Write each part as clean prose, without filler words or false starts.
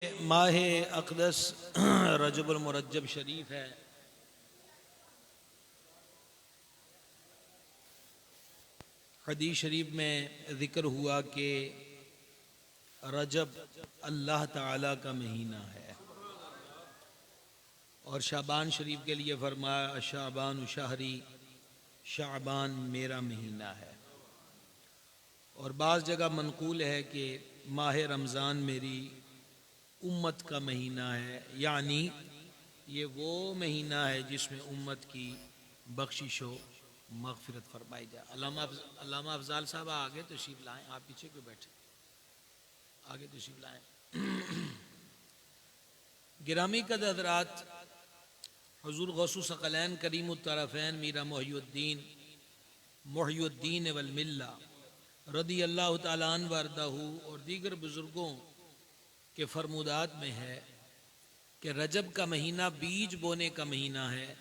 ماہ اقدس رجب المرجب شریف ہے۔ حدیث شریف میں ذکر ہوا کہ رجب اللہ تعالیٰ کا مہینہ ہے، اور شعبان شریف کے لیے فرمایا شعبان شہری، شعبان میرا مہینہ ہے۔ اور بعض جگہ منقول ہے کہ ماہ رمضان میری امت کا مہینہ ہے، یعنی یہ وہ مہینہ ہے جس میں امت کی بخشش و مغفرت فرمائی جائے۔ علامہ افضال صاحب آگے تشریف لائیں، آپ پیچھے کیوں بیٹھے، آگے تشریف لائیں۔ گرامی قدر حضرات، حضور غوث ثقلین کریم الطرفین میرا محی الدین والملہ رضی اللہ تعالیٰ عنہ وارضہ اور دیگر بزرگوں کے فرمودات میں ہے کہ رجب کا مہینہ بیج بونے کا مہینہ ہے،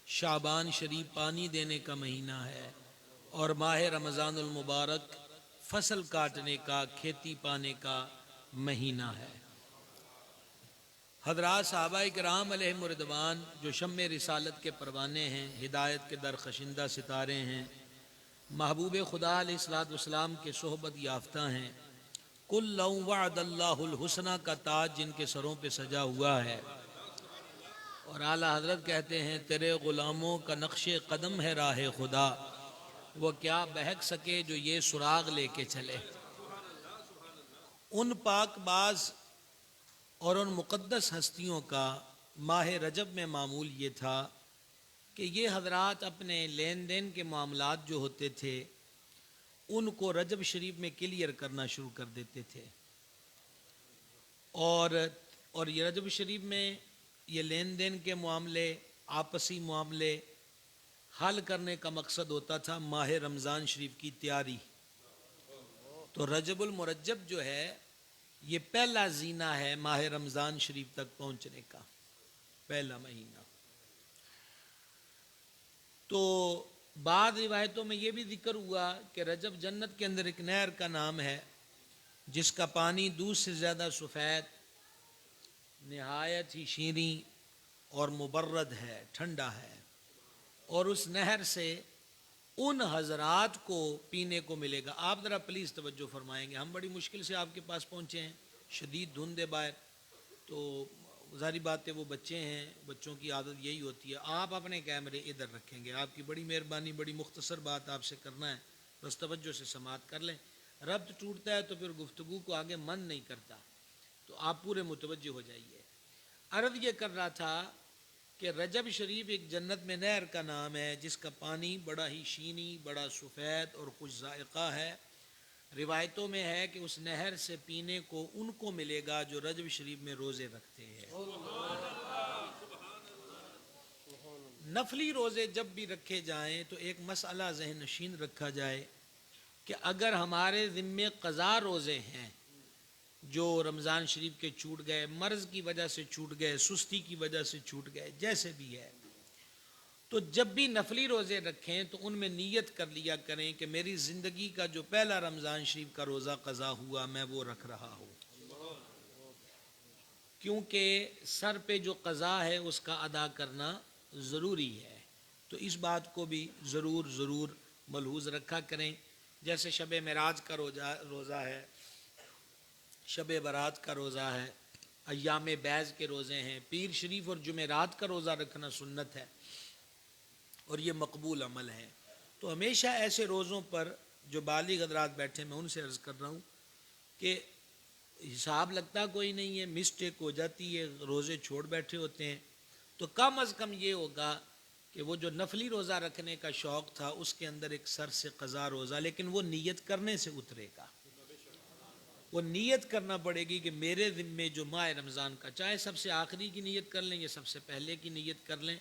شعبان شریف پانی دینے کا مہینہ ہے، اور ماہ رمضان المبارک فصل کاٹنے کا، کھیتی پانے کا مہینہ ہے۔ حضرات صحابہ کرام علیہم رضوان جو شمع رسالت کے پروانے ہیں، ہدایت کے درخشندہ ستارے ہیں، محبوب خدا علیہ السلام کے صحبت یافتہ ہیں، کل لو وعد اللہ الحسنہ کا تاج جن کے سروں پہ سجا ہوا ہے، اور اعلیٰ حضرت کہتے ہیں تیرے غلاموں کا نقش قدم ہے راہ خدا، وہ کیا بہک سکے جو یہ سراغ لے کے چلے۔ ان پاک باز اور ان مقدس ہستیوں کا ماہ رجب میں معمول یہ تھا کہ یہ حضرات اپنے لین دین کے معاملات جو ہوتے تھے ان کو رجب شریف میں کلیئر کرنا شروع کر دیتے تھے، اور یہ رجب شریف میں یہ لین دین کے معاملے، آپسی معاملے حل کرنے کا مقصد ہوتا تھا ماہ رمضان شریف کی تیاری۔ تو رجب المرجب جو ہے یہ پہلا زینہ ہے ماہ رمضان شریف تک پہنچنے کا، پہلا مہینہ۔ تو بعض روایتوں میں یہ بھی ذکر ہوا کہ رجب جنت کے اندر ایک نہر کا نام ہے جس کا پانی دودھ سے زیادہ سفید، نہایت ہی شیریں اور مبرد ہے، ٹھنڈا ہے، اور اس نہر سے ان حضرات کو پینے کو ملے گا۔ آپ ذرا پلیز توجہ فرمائیں گے، ہم بڑی مشکل سے آپ کے پاس پہنچے ہیں، شدید دھند ہے باہر، تو ظاہری بات ہے وہ بچے ہیں، بچوں کی عادت یہی ہوتی ہے۔ آپ اپنے کیمرے ادھر رکھیں گے، آپ کی بڑی مہربانی، بڑی مختصر بات آپ سے کرنا ہے، بس توجہ سے سماعت کر لیں۔ ربط ٹوٹتا ہے تو پھر گفتگو کو آگے من نہیں کرتا، تو آپ پورے متوجہ ہو جائیے۔ عرض یہ کر رہا تھا کہ رجب شریف ایک جنت میں نہر کا نام ہے جس کا پانی بڑا ہی شینی، بڑا سفید اور کچھ ذائقہ ہے۔ روایتوں میں ہے کہ اس نہر سے پینے کو ان کو ملے گا جو رجب شریف میں روزے رکھتے ہیں۔ نفلی روزے جب بھی رکھے جائیں تو ایک مسئلہ ذہن نشین رکھا جائے کہ اگر ہمارے ذمے قضا روزے ہیں جو رمضان شریف کے چھوٹ گئے، مرض کی وجہ سے چھوٹ گئے، سستی کی وجہ سے چھوٹ گئے، جیسے بھی ہے، تو جب بھی نفلی روزے رکھیں تو ان میں نیت کر لیا کریں کہ میری زندگی کا جو پہلا رمضان شریف کا روزہ قضا ہوا میں وہ رکھ رہا ہوں، کیونکہ سر پہ جو قضا ہے اس کا ادا کرنا ضروری ہے۔ تو اس بات کو بھی ضرور ملحوظ رکھا کریں۔ جیسے شب معراج کا روزہ ہے، شب برات کا روزہ ہے، ایام بیض کے روزے ہیں، پیر شریف اور جمعرات کا روزہ رکھنا سنت ہے اور یہ مقبول عمل ہے۔ تو ہمیشہ ایسے روزوں پر جو بالغ حضرات بیٹھے میں ان سے عرض کر رہا ہوں کہ حساب لگتا کوئی نہیں ہے، مسٹیک ہو جاتی ہے، روزے چھوڑ بیٹھے ہوتے ہیں، تو کم از کم یہ ہوگا کہ وہ جو نفلی روزہ رکھنے کا شوق تھا اس کے اندر ایک سر سے قضا روزہ، لیکن وہ نیت کرنے سے اترے گا، وہ نیت کرنا پڑے گی کہ میرے ذمے جو ماہ رمضان کا، چاہے سب سے آخری کی نیت کر لیں یا سب سے پہلے کی نیت کر لیں،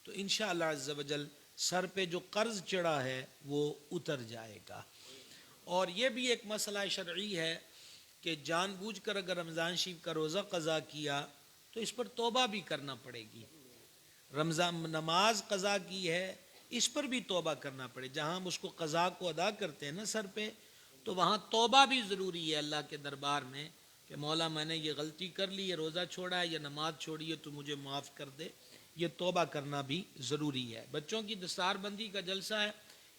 تو انشاءاللہ عز و جل سر پہ جو قرض چڑھا ہے وہ اتر جائے گا۔ اور یہ بھی ایک مسئلہ شرعی ہے کہ جان بوجھ کر اگر رمضان شریف کا روزہ قضا کیا تو اس پر توبہ بھی کرنا پڑے گی۔ رمضان نماز قضا کی ہے، اس پر بھی توبہ کرنا پڑے، جہاں ہم اس کو قضا کو ادا کرتے ہیں نا سر پہ، تو وہاں توبہ بھی ضروری ہے اللہ کے دربار میں کہ مولا میں نے یہ غلطی کر لی، یہ روزہ چھوڑا ہے، یہ نماز چھوڑی ہے، تو مجھے معاف کر دے. یہ توبہ کرنا بھی ضروری ہے. بچوں کی دستار بندی کا جلسہ ہے،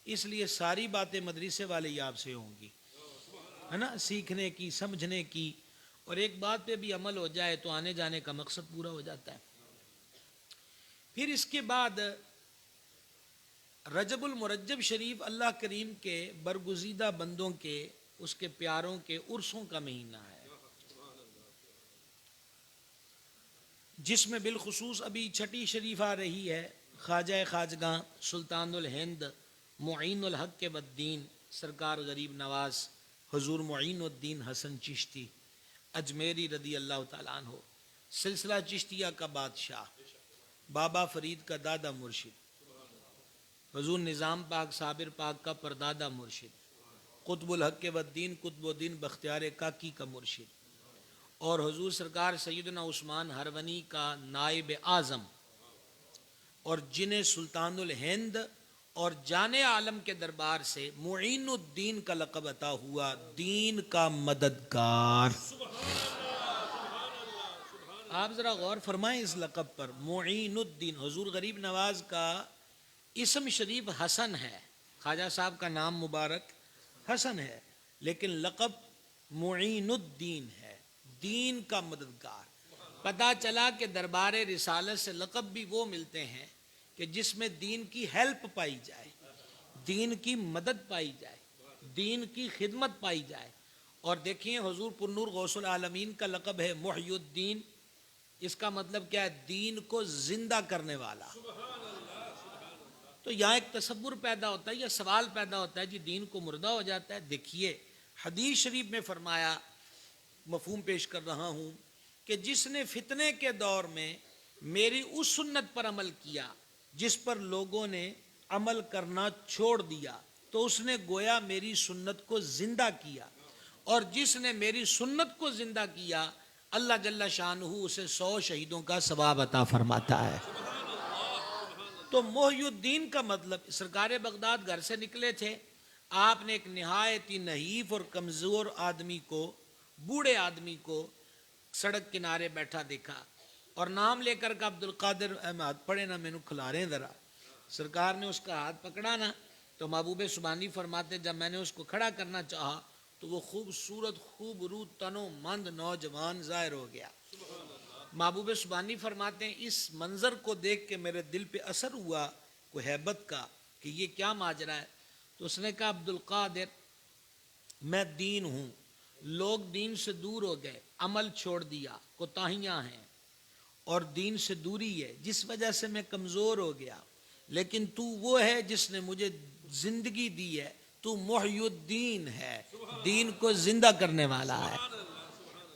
اس لیے ساری باتیں مدرسے والے ہی آپ سے ہوں گی، ہے نا، سیکھنے کی، سمجھنے کی. اور ایک بات پہ بھی عمل ہو جائے تو آنے جانے کا مقصد پورا ہو جاتا ہے. پھر اس کے بعد رجب المرجب شریف اللہ کریم کے برگزیدہ بندوں کے، اس کے پیاروں کے عرسوں کا مہینہ ہے، جس میں بالخصوص ابھی چھٹی شریف آ رہی ہے. خواجہ خواجگاں سلطان الہند معین الحق والدین سرکار غریب نواز حضور معین الدین حسن چشتی اجمیری رضی اللہ تعالیٰ عنہ، سلسلہ چشتیہ کا بادشاہ، بابا فرید کا دادا مرشد، حضور نظام پاک صابر پاک کا پردادا مرشد، قطب الحق والدین قطب الدین بختیار کاکی کا مرشد، اور حضور سرکار سیدنا عثمان ہرونی کا نائب اعظم، اور جنہیں سلطان الہند اور جان عالم کے دربار سے معین الدین کا لقب عطا ہوا، دین کا مددگار. آپ ذرا غور فرمائیں اس لقب پر، معین الدین. حضور غریب نواز کا اسم شریف حسن ہے، خواجہ صاحب کا نام مبارک حسن ہے، لیکن لقب معین الدین ہے، دین کا مددگار. پتہ چلا کہ دربار رسالت سے لقب بھی وہ ملتے ہیں کہ جس میں دین کی ہیلپ پائی جائے، دین کی مدد پائی جائے، دین کی خدمت پائی جائے. اور دیکھیں حضور پرنور غوث العالمین کا لقب ہے محی الدین. اس کا مطلب کیا ہے؟ دین کو زندہ کرنے والا. تو یہاں ایک تصور پیدا ہوتا ہے یا سوال پیدا ہوتا ہے، جی دین کو مردہ ہو جاتا ہے. دیکھیے حدیث شریف میں فرمایا، مفہوم پیش کر رہا ہوں، کہ جس نے فتنے کے دور میں میری اس سنت پر عمل کیا جس پر لوگوں نے عمل کرنا چھوڑ دیا، تو اس نے گویا میری سنت کو زندہ کیا، اور جس نے میری سنت کو زندہ کیا اللہ جل شانہ اسے 100 شہیدوں کا ثواب عطا فرماتا ہے. تو محی الدین کا مطلب، سرکار بغداد گھر سے نکلے تھے، آپ نے ایک نہایت ہی نحیف اور کمزور آدمی کو، بوڑھے آدمی کو سڑک کنارے بیٹھا دیکھا، اور نام لے کر کہ عبد القادر احمد پڑھے نا، مینو کھلا رہے ہیں ذرا. سرکار نے اس کا ہاتھ پکڑا نا، تو محبوب سبحانی فرماتے جب میں نے اس کو کھڑا کرنا چاہا تو وہ خوبصورت خوب رو تن و مند نوجوان ظاہر ہو گیا. محبوب سبحانی فرماتے ہیں اس منظر کو دیکھ کے میرے دل پہ اثر ہوا کوئی ہیبت کا کہ یہ کیا ماجرا ہے. تو اس نے کہا عبد القادر میں دین ہوں، لوگ دین سے دور ہو گئے، عمل چھوڑ دیا، کوتاہیاں ہیں اور دین سے دوری ہے، جس وجہ سے میں کمزور ہو گیا، لیکن تو وہ ہے جس نے مجھے زندگی دی ہے، تو محی الدین ہے، دین کو زندہ کرنے والا ہے.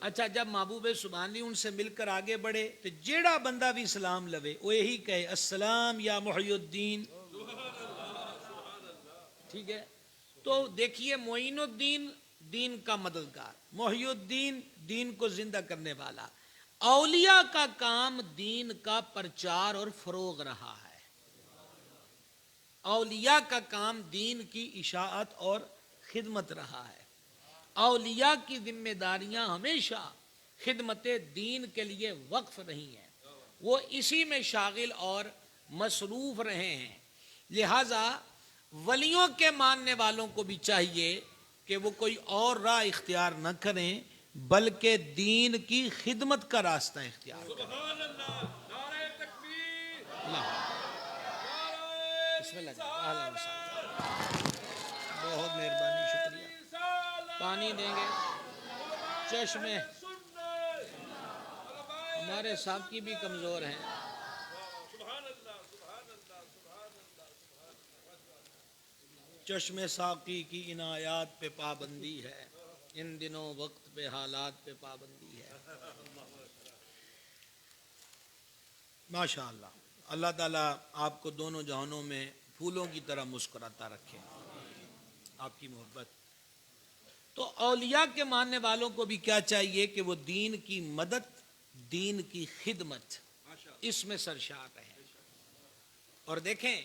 اچھا جب محبوب سبحانی ان سے مل کر آگے بڑھے تو جیڑا بندہ بھی سلام لوے وہ یہی کہے السلام یا محی الدین. ٹھیک ہے، تو دیکھیے معین الدین دین کا مددگار، محی الدین دین کو زندہ کرنے والا. اولیاء کا کام دین کا پرچار اور فروغ رہا ہے، اولیاء کا کام دین کی اشاعت اور خدمت رہا ہے. اولیاء کی ذمہ داریاں ہمیشہ خدمت دین کے لیے وقف رہی ہیں، وہ اسی میں شاغل اور مصروف رہے ہیں. لہذا ولیوں کے ماننے والوں کو بھی چاہیے کہ وہ کوئی اور راہ اختیار نہ کریں بلکہ دین کی خدمت کا راستہ اختیار کریں. بسم اللہ اہلا و سہلا، بہت مہربانی، شکریہ. پانی دیں گے چشمے، ہمارے ساقی بھی کمزور ہیں. چشم ساقی کی عنایات پہ پابندی ہے، ان دنوں وقت پہ حالات پہ پابندی ہے. ماشاء اللہ، اللہ تعالیٰ آپ کو دونوں جہانوں میں پھولوں کی طرح مسکراتا رکھے. آپ کی محبت. تو اولیاء کے ماننے والوں کو بھی کیا چاہیے کہ وہ دین کی مدد، دین کی خدمت، اس میں سرشار رہیں. اور دیکھیں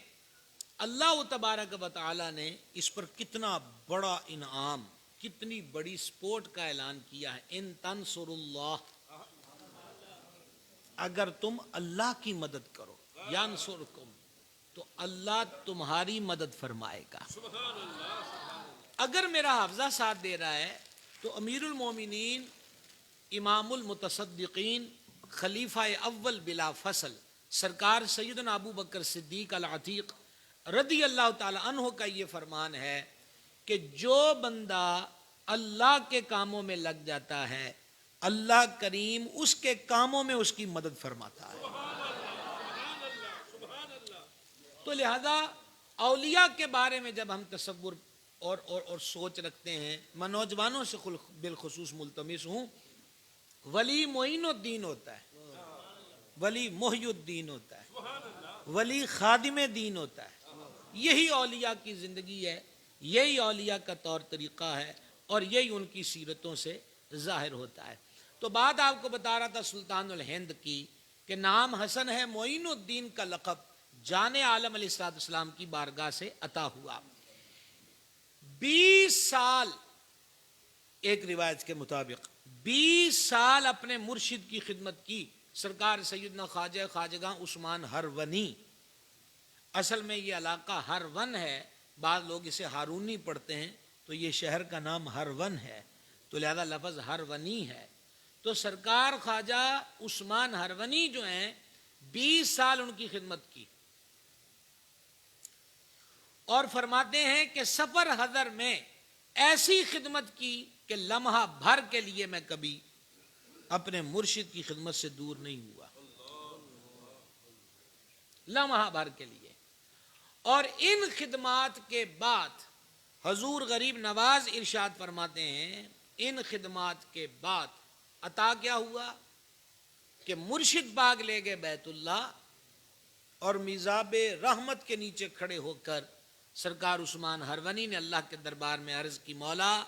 اللہ تبارک و تعالی نے اس پر کتنا بڑا انعام کتنی بڑی سپورٹ کا اعلان کیا ہے، ان تنصر اللہ، اگر تم اللہ کی مدد کرو، ینصرکم، تو اللہ تمہاری مدد فرمائے گا۔ اگر میرا حافظہ ساتھ دے رہا ہے تو امیر المومنین، امام المتصدقین، خلیفہ اول بلا فصل، سرکار سیدنا ابو بکر صدیق العتیق رضی اللہ تعالی عنہ کا یہ فرمان ہے کہ جو بندہ اللہ کے کاموں میں لگ جاتا ہے، اللہ کریم اس کے کاموں میں اس کی مدد فرماتا ہے۔ تو لہذا اولیاء کے بارے میں جب ہم تصور اور سوچ رکھتے ہیں، میں نوجوانوں سے بالخصوص ملتمس ہوں، ولی معین الدین ہوتا ہے، ولی محی الدین ہوتا ہے، ولی خادم دین ہوتا ہے۔ یہی اولیاء کی زندگی ہے، یہی اولیاء کا طور طریقہ ہے، اور یہی ان کی سیرتوں سے ظاہر ہوتا ہے۔ تو بات آپ کو بتا رہا تھا سلطان الہند کی، کہ نام حسن ہے، معین الدین کا لقب جان عالم علیہ السلام کی بارگاہ سے عطا ہوا۔ 20 سال، ایک روایت کے مطابق 20 سال اپنے مرشد کی خدمت کی سرکار سیدنا خواجہ خواجگاں عثمان ہرونی۔ اصل میں یہ علاقہ ہرون ہے، بعض لوگ اسے ہارونی پڑھتے ہیں، تو یہ شہر کا نام ہرون ہے، تو لہذا لفظ ہرونی ہے۔ تو سرکار خواجہ عثمان ہرونی جو ہیں 20 سال ان کی خدمت کی، اور فرماتے ہیں کہ سفر حضر میں ایسی خدمت کی کہ لمحہ بھر کے لیے میں کبھی اپنے مرشد کی خدمت سے دور نہیں ہوا، لمحہ بھر کے لیے۔ اور ان خدمات کے بعد حضور غریب نواز ارشاد فرماتے ہیں، ان خدمات کے بعد عطا کیا ہوا کہ مرشد باغ لے گئے بیت اللہ، اور میزاب رحمت کے نیچے کھڑے ہو کر سرکار عثمان ہرونی نے اللہ کے دربار میں عرض کی، مولا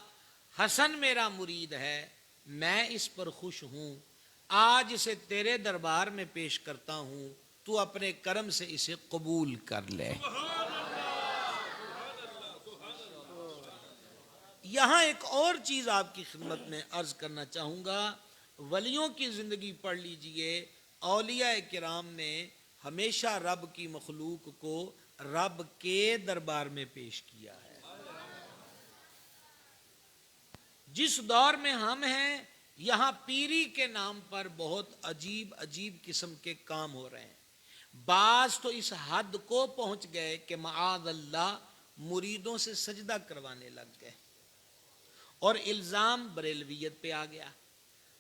حسن میرا مرید ہے، میں اس پر خوش ہوں، آج اسے تیرے دربار میں پیش کرتا ہوں، تو اپنے کرم سے اسے قبول کر لے۔ یہاں ایک اور چیز آپ کی خدمت میں عرض کرنا چاہوں گا، ولیوں کی زندگی پڑھ لیجئے، اولیاء کرام نے ہمیشہ رب کی مخلوق کو رب کے دربار میں پیش کیا ہے۔ جس دور میں ہم ہیں، یہاں پیری کے نام پر بہت عجیب عجیب قسم کے کام ہو رہے ہیں۔ بعض تو اس حد کو پہنچ گئے کہ معاذ اللہ مریدوں سے سجدہ کروانے لگ گئے، اور الزام بریلویت پہ آ گیا،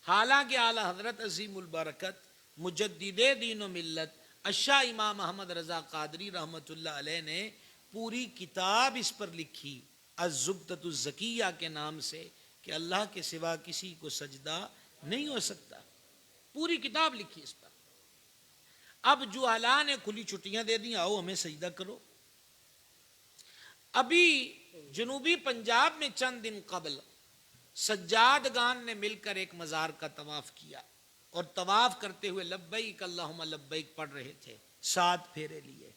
حالانکہ اعلی حضرت عظیم البرکت مجدد دین و ملت الشاہ امام محمد رضا قادری رحمۃ اللہ علیہ نے پوری کتاب اس پر لکھی، الزبدۃ الزکیہ کے نام سے، کہ اللہ کے سوا کسی کو سجدہ نہیں ہو سکتا، پوری کتاب لکھی اس پر۔ اب جو اللہ نے کھلی چھٹیاں دے دی، آؤ ہمیں سجدہ کرو۔ ابھی جنوبی پنجاب میں چند دن قبل سجادگان نے مل کر ایک مزار کا طواف کیا، اور طواف کرتے ہوئے لبیک اللہم لبیک پڑھ رہے تھے، 7 پھیرے لیے۔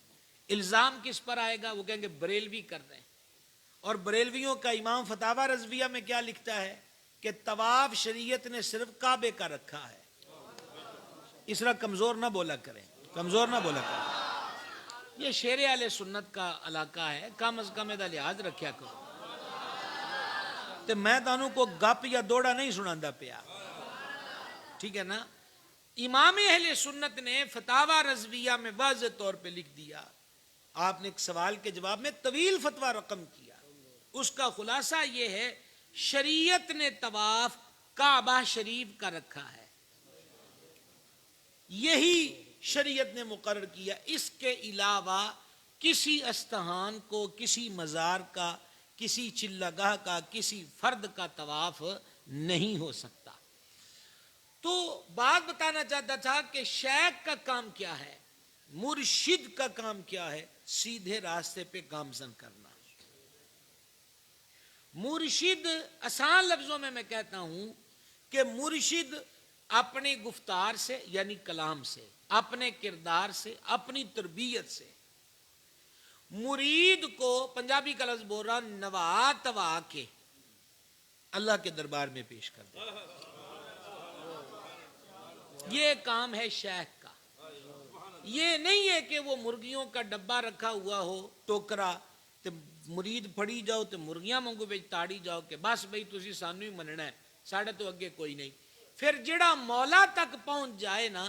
الزام کس پر آئے گا؟ وہ کہیں گے بریلوی کر رہے ہیں، اور بریلویوں کا امام فتاوی رضویہ میں کیا لکھتا ہے کہ طواف شریعت نے صرف کعبے کا رکھا ہے۔ اس طرح کمزور نہ بولا کریں، کمزور نہ بولا کریں، یہ شیر اہل سنت کا علاقہ ہے، کم از کم دا لحاظ رکھیا کرو۔ تو میں تانوں کو گپ یا دوڑا نہیں سناندا پیا، ٹھیک ہے نا؟ امام اہل سنت نے فتاوی رضویہ میں واضح طور پہ لکھ دیا، آپ نے ایک سوال کے جواب میں طویل فتویٰ رقم کیا، اس کا خلاصہ یہ ہے، شریعت نے طواف کعبہ شریف کا رکھا ہے، یہی شریعت نے مقرر کیا، اس کے علاوہ کسی استہان کو، کسی مزار کا، کسی چلہ گاہ کا، کسی فرد کا طواف نہیں ہو سکتا۔ تو بات بتانا چاہتا تھا کہ شیخ کا کام کیا ہے، مرشد کا کام کیا ہے؟ سیدھے راستے پہ گامزن کرنا۔ مرشد، آسان لفظوں میں کہتا ہوں کہ مرشد اپنی گفتار سے، یعنی کلام سے، اپنے کردار سے، اپنی تربیت سے مرید کو، پنجابی کا لفظ بول رہا، نوا توا کے اللہ کے دربار میں پیش کر دیں. یہ کام ہے شیخ کا. یہ نہیں ہے کہ وہ مرغیوں کا ڈبہ رکھا ہوا ہو, ٹوکرا, تے مرید پڑی جاؤ تے مرغیاں منگو بچ تاڑی جاؤ کہ بس بھئی تسی سانو ہی مننا ہے, ساڑھے تو اگے کوئی نہیں. پھر جڑا مولا تک پہنچ جائے نا,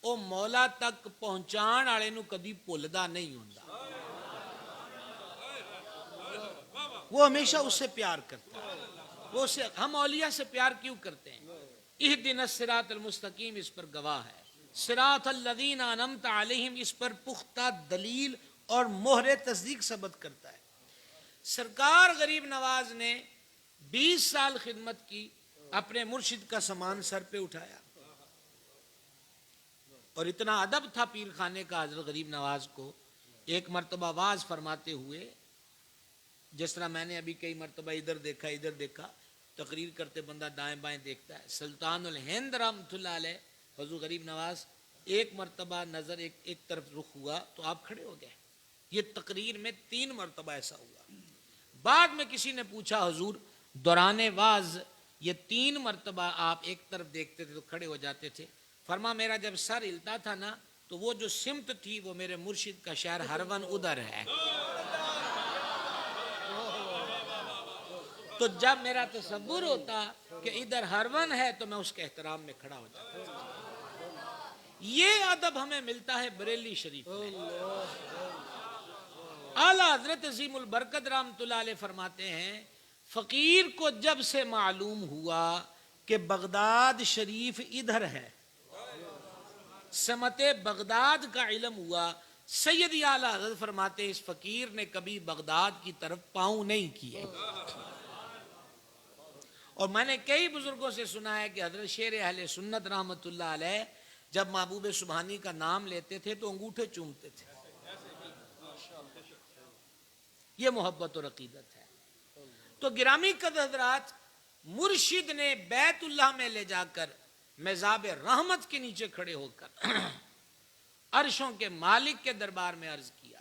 وہ مولا تک پہنچان والے نو کدی بھولدا نہیں ہوندا, وہ ہمیشہ اس سے پیار کرتا ہے. وہ اسے, ہم اولیاء سے پیار کیوں کرتے ہیں؟ اہدنا الصراط المستقیم اس پر گواہ ہے, صراط الذین انعمت علیہم اس پر پختہ دلیل اور مہر تصدیق ثبت کرتا ہے. سرکار غریب نواز نے 20 سال خدمت کی, اپنے مرشد کا سامان سر پہ اٹھایا, اور اتنا ادب تھا پیر خانے کا حضرت غریب نواز کو. ایک مرتبہ واز فرماتے ہوئے, جس طرح میں نے ابھی کئی مرتبہ ادھر دیکھا ادھر دیکھا, تقریر کرتے بندہ دائیں بائیں دیکھتا ہے, سلطان الہند رحمۃ اللہ علیہ حضور غریب نواز ایک مرتبہ نظر ایک طرف رخ ہوا تو آپ کھڑے ہو گئے. یہ تقریر میں 3 مرتبہ ایسا ہوا. بعد میں کسی نے پوچھا حضور دوران واز یہ 3 مرتبہ آپ ایک طرف دیکھتے تھے تو کھڑے ہو جاتے تھے؟ فرما میرا جب سر ہلتا تھا نا تو وہ جو سمت تھی وہ میرے مرشد کا شہر ہرون ادھر ہے, تو جب میرا تصور ہوتا کہ ادھر ہرون ہے تو میں اس کے احترام میں کھڑا ہو جاتا تھا. یہ ادب ہمیں ملتا ہے بریلی شریف میں. اعلیٰ حضرت عظیم البرکت رحمۃ اللہ علیہ فرماتے ہیں, فقیر کو جب سے معلوم ہوا کہ بغداد شریف ادھر ہے, سمت بغداد کا علم ہوا, سیدی اعلیٰ حضرت فرماتے ہیں اس فقیر نے کبھی بغداد کی طرف پاؤں نہیں کیے. اور میں نے کئی بزرگوں سے سنا ہے کہ حضرت شیر اہل سنت رحمۃ اللہ علیہ جب محبوب سبحانی کا نام لیتے تھے تو انگوٹھے چومتے تھے. یہ محبت اور عقیدت ہے. تو گرامی قدر حضرات, مرشد نے بیت اللہ میں لے جا کر میزاب رحمت کے نیچے کھڑے ہو کر عرشوں کے مالک کے دربار میں عرض کیا,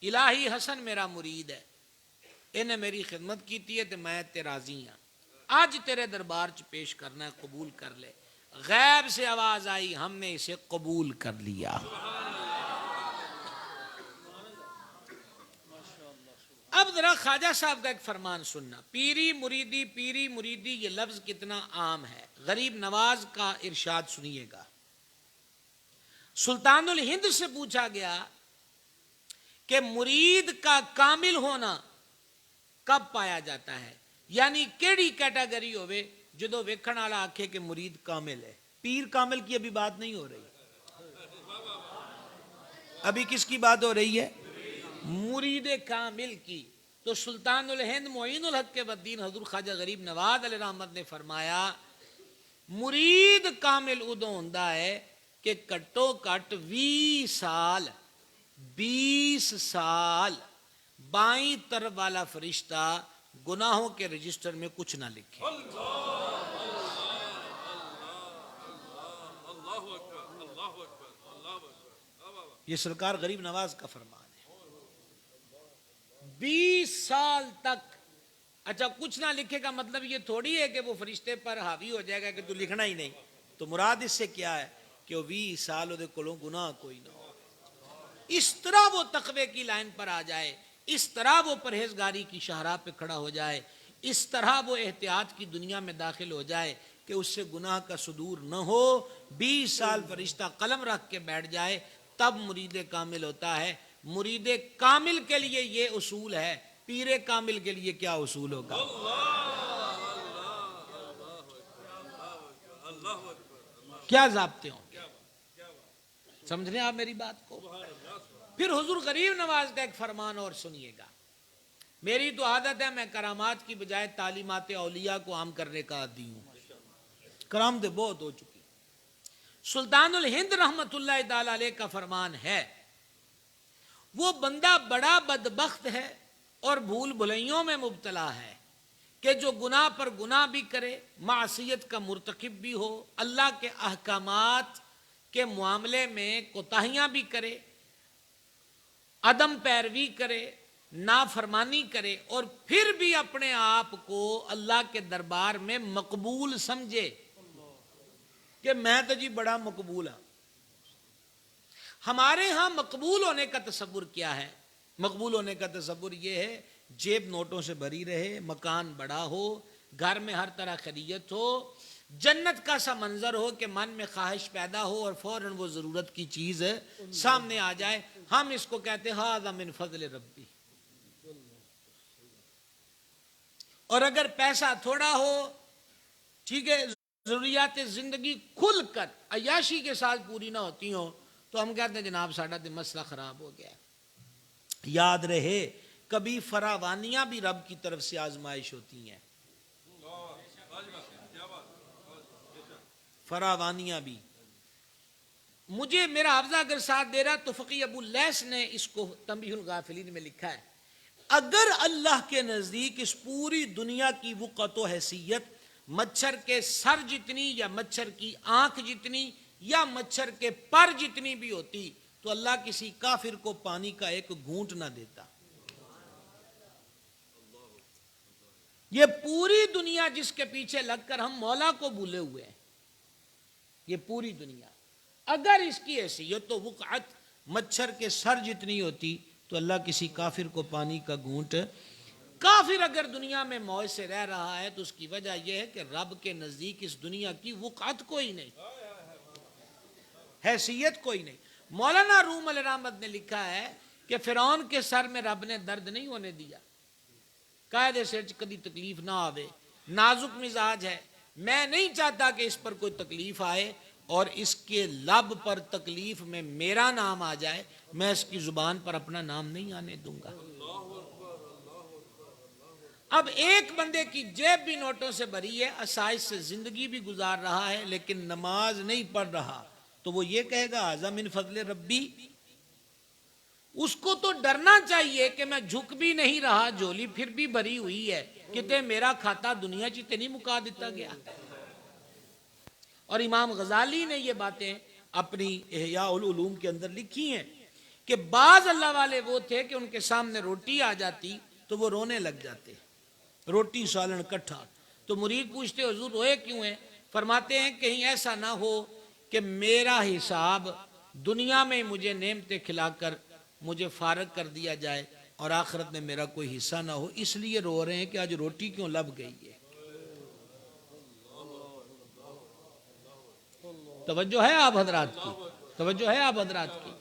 الہی حسن میرا مرید ہے, انہیں میری خدمت کی تھی ہے تو میں تے راضی ہوں, آج تیرے دربار چ پیش کرنا ہے, قبول کر لے. غیب سے آواز آئی, ہم نے اسے قبول کر لیا. اب ذرا خواجہ صاحب کا ایک فرمان سننا, پیری مریدی یہ لفظ کتنا عام ہے. غریب نواز کا ارشاد سنیے گا. سلطان الہند سے پوچھا گیا کہ مرید کا کامل ہونا کب پایا جاتا ہے, یعنی کیڑی کیٹاگری ہوئے جدو ویکھن والا آکھے کہ مرید کامل ہے. پیر کامل کی ابھی بات نہیں ہو رہی, ابھی کس کی بات ہو رہی ہے؟ مرید کامل کی. تو سلطان الہند معین الحق کے بدین حضور خواجہ غریب نواز علیہ رحمت نے فرمایا مرید کامل ادو ہوندا ہے کہ کٹو کٹ 20 سال بائیں طرف والا فرشتہ گناہوں کے رجسٹر میں کچھ نہ لکھے. یہ سرکار غریب نواز کا فرمان ہے. 20 سال تک. اچھا کچھ نہ لکھے کا مطلب یہ تھوڑی ہے کہ وہ فرشتے پر حاوی ہو جائے گا کہ تو لکھنا ہی نہیں. تو مراد اس سے کیا ہے کہ وہ 20 سال دے کولوں گناہ کوئی نہ ہو. اس طرح وہ تقوی کی لائن پر آ جائے, اس طرح وہ پرہیزگاری کی شاہراہ پہ کھڑا ہو جائے, اس طرح وہ احتیاط کی دنیا میں داخل ہو جائے کہ اس سے گناہ کا صدور نہ ہو. 20 سال فرشتہ قلم رکھ کے بیٹھ جائے تب مرید کامل ہوتا ہے. مرید کامل کے لیے یہ اصول ہے, پیر کامل کے لیے کیا اصول ہوگا؟ کیا ضابطے ہوں گے؟ سمجھ رہے ہیں آپ میری بات کو؟ پھر حضور غریب نواز کا ایک فرمان اور سنیے گا. میری تو عادت ہے میں کرامات کی بجائے تعلیمات اولیاء کو عام کرنے کا عادی ہوں, کرامتیں بہت ہو چکی. سلطان الہند رحمت اللہ تعالی علیہ کا فرمان ہے وہ بندہ بڑا بدبخت ہے اور بھول بھلائیوں میں مبتلا ہے کہ جو گناہ پر گناہ بھی کرے, معصیت کا مرتکب بھی ہو, اللہ کے احکامات کے معاملے میں کوتاہیاں بھی کرے, عدم پیروی کرے, نافرمانی کرے اور پھر بھی اپنے آپ کو اللہ کے دربار میں مقبول سمجھے کہ میں تو جی بڑا مقبول ہوں. ہمارے ہاں مقبول ہونے کا تصور کیا ہے؟ مقبول ہونے کا تصور یہ ہے جیب نوٹوں سے بھری رہے، مکان بڑا ہو، گھر میں ہر طرح خیریت ہو، جنت کا سا منظر ہو کہ من میں خواہش پیدا ہو اور فوراً وہ ضرورت کی چیز سامنے آ جائے. ہم اس کو کہتے ہیں ھذا من فضل ربی. اور اگر پیسہ تھوڑا ہو، ٹھیک ہے، ضروریات زندگی کھل کر عیاشی کے ساتھ پوری نہ ہوتی ہوں، تو ہم کہتے ہیں جناب ساڈا تو مسئلہ خراب ہو گیا. یاد رہے کبھی فراوانیاں بھی رب کی طرف سے آزمائش ہوتی ہیں، فراوانیاں بھی. مجھے میرا حافظہ اگر ساتھ دے رہا تو فقی ابو لیث نے اس کو تنبیہ الغافلین میں لکھا ہے، اگر اللہ کے نزدیک اس پوری دنیا کی وقت و حیثیت مچھر کے سر جتنی یا مچھر کی آنکھ جتنی یا مچھر کے پر جتنی بھی ہوتی تو اللہ کسی کافر کو پانی کا ایک گھونٹ نہ دیتا. یہ پوری دنیا جس کے پیچھے لگ کر ہم مولا کو بھولے ہوئے ہیں، یہ پوری دنیا اگر اس کی حیثیت و وقعت مچھر کے سر جتنی ہوتی تو اللہ کسی کافر کو پانی کا گھونٹ. کافر اگر دنیا میں موج سے رہ رہا ہے تو اس کی وجہ یہ ہے کہ رب کے نزدیک اس دنیا کی وقعت کوئی نہیں، حیثیت کوئی نہیں. مولانا روم علیہ رحمت نے لکھا ہے کہ فرعون کے سر میں رب نے درد نہیں ہونے دیا، قاعدے سے کبھی تکلیف نہ آوے، نازک مزاج ہے، میں نہیں چاہتا کہ اس پر کوئی تکلیف آئے اور اس کے لب پر تکلیف میں میرا نام آ جائے، میں اس کی زبان پر اپنا نام نہیں آنے دوں گا. اب ایک بندے کی جیب بھی نوٹوں سے بھری ہے، آسائش سے زندگی بھی گزار رہا ہے، لیکن نماز نہیں پڑھ رہا، تو وہ یہ کہے گا ھذا من فضل ربی. اس کو تو ڈرنا چاہیے کہ میں جھک بھی نہیں رہا، جھولی پھر بھی بھری ہوئی ہے، کتے میرا کھاتا دنیا چیتے نہیں مکا دیتا گیا. اور امام غزالی نے یہ باتیں اپنی احیاء العلوم کے اندر لکھی ہیں کہ بعض اللہ والے وہ تھے کہ ان کے سامنے روٹی آ جاتی تو وہ رونے لگ جاتے، روٹی سالن کٹھا. تو مرید پوچھتے حضور روئے کیوں ہیں؟ فرماتے ہیں کہیں ایسا نہ ہو کہ میرا حساب دنیا میں مجھے نعمتیں کھلا کر مجھے فارغ کر دیا جائے اور آخرت میں میرا کوئی حصہ نہ ہو، اس لیے رو رہے ہیں کہ آج روٹی کیوں لب گئی ہے. توجہ ہے آپ حضرات کی، توجہ ہے آپ حضرات کی.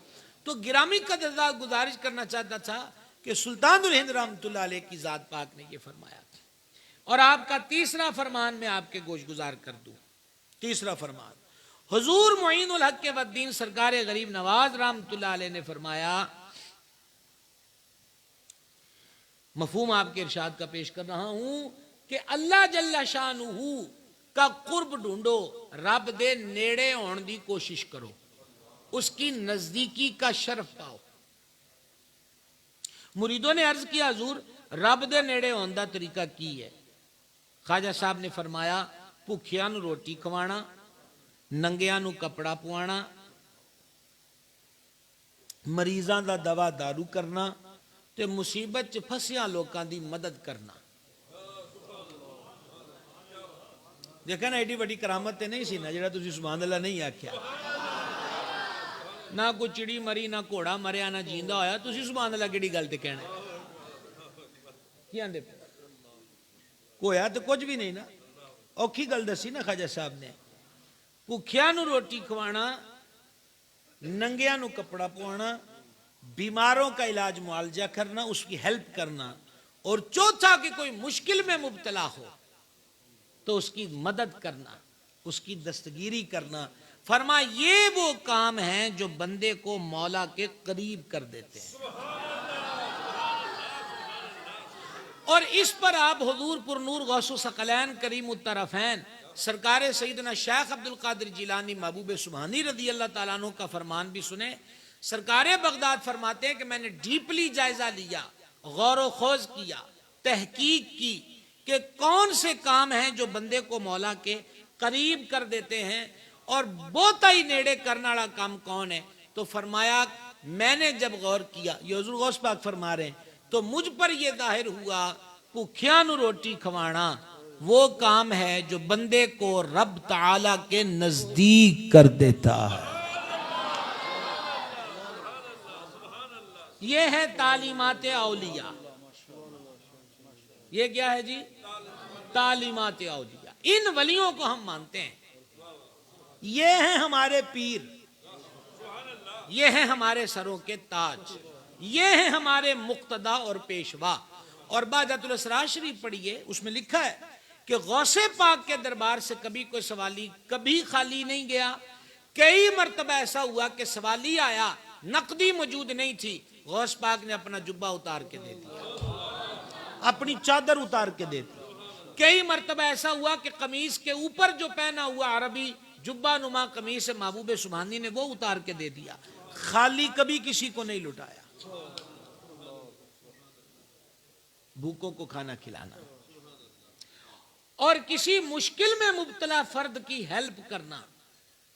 تو گرامی قدردان گزارش کرنا چاہتا تھا کہ سلطان الہند رحمۃ اللہ علیہ کی ذات پاک نے یہ فرمایا. اور آپ کا تیسرا فرمان میں آپ کے گوش گزار کر دوں. تیسرا فرمان حضور معین الحق کے والدین سرکار غریب نواز رحمۃ اللہ علیہ نے فرمایا، مفہوم آپ کے ارشاد کا پیش کر رہا ہوں کہ اللہ جل شانہ کا قرب ڈھونڈو، رب دے نیڑے ہون دی کوشش کرو، اس کی نزدیکی کا شرف پاؤ. مریدوں نے عرض کیا حضور رب دے نیڑے ہون دا طریقہ کی ہے؟ خواجہ صاحب نے فرمایا بھوکھیاں نو روٹی کھوانا، ننگیاں نو کپڑا پوانا، مریضاں دا دوا دارو کرنا تے مصیبت چ پھسیاں لوکاں دی مدد کرنا. دیکھا نا ایڈی بڑی کرامت تے نہیں سی نا جڑا تسی سبحان اللہ نہیں آکھیا. نہ کوئی چڑی مری، نہ گھوڑا مریا، نہ جیندا ہویا، تسی سبحان اللہ کیڑی گل تے کہنا کی آندے پے؟ کویا تو کچھ بھی نہیں نا، اوکھی گل دسی نا خواجہ صاحب نے. بھوکھیاں نو روٹی کھوانا، ننگیاں نو کپڑا پوانا، بیماروں کا علاج معالجہ کرنا، اس کی ہیلپ کرنا، اور چوتھا کہ کوئی مشکل میں مبتلا ہو تو اس کی مدد کرنا، اس کی دستگیری کرنا. فرما یہ وہ کام ہیں جو بندے کو مولا کے قریب کر دیتے ہیں. اور اس پر آپ حضور پر نور غوث ثقلین کریم الطرفین سرکار سیدنا شیخ عبد القادر جیلانی محبوب سبحانی رضی اللہ تعالیٰ عنہ کا فرمان بھی سنیں. سرکار بغداد فرماتے ہیں کہ میں نے ڈیپلی جائزہ لیا، غور و خوض کیا، تحقیق کی کہ کون سے کام ہیں جو بندے کو مولا کے قریب کر دیتے ہیں اور بہتا ہی نیڑے کرنے والا کام کون ہے. تو فرمایا میں نے جب غور کیا، یہ حضور غوث پاک فرما رہے ہیں تو مجھ پر یہ ظاہر ہوا بھوکھیاں نو روٹی کھوانا وہ کام ہے جو بندے کو رب تعالی کے نزدیک کر دیتا ہے. یہ ہے تعلیمات اولیاء. یہ کیا ہے جی؟ تعلیمات اولیاء. ان ولیوں کو ہم مانتے ہیں. یہ ہیں ہمارے پیر، یہ ہیں ہمارے سروں کے تاج، یہ ہیں ہمارے مقتدا اور پیشوا. اور بہجت الاسرار شریف پڑھیے، اس میں لکھا ہے کہ غوث پاک کے دربار سے کبھی کوئی سوالی کبھی خالی نہیں گیا. کئی مرتبہ ایسا ہوا کہ سوالی آیا، نقدی موجود نہیں تھی، غوث پاک نے اپنا جبہ اتار کے دے دیا، اپنی چادر اتار کے دے دی. کئی مرتبہ ایسا ہوا کہ قمیص کے اوپر جو پہنا ہوا عربی جبہ نما قمیص محبوب سبحانی نے وہ اتار کے دے دیا. خالی کبھی کسی کو نہیں لٹایا. بھوکوں کو کھانا کھلانا اور کسی مشکل میں مبتلا فرد کی ہیلپ کرنا.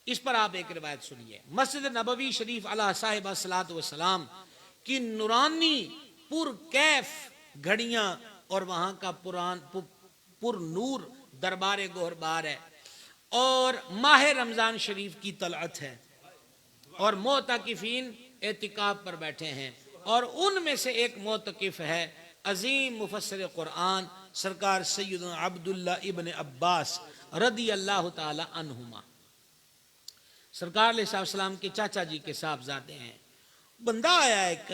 اس پر آپ ایک روایت سنیے. مسجد نبوی شریف علیہ صاحب الصلاۃ والسلام کی نورانی پر کیف گھڑیاں اور وہاں کا پر نور دربار گوہر بار ہے، اور ماہ رمضان شریف کی طلعت ہے، اور معتکفین اعتکاف پر بیٹھے ہیں. اور ان میں سے ایک معتکف ہے عظیم مفسر قرآن سرکار سیدنا عبداللہ ابن عباس رضی اللہ تعالی عنہما. سرکار علیہ السلام کے چاچا جی کے صاحبزادے ہیں. بندہ آیا ایک،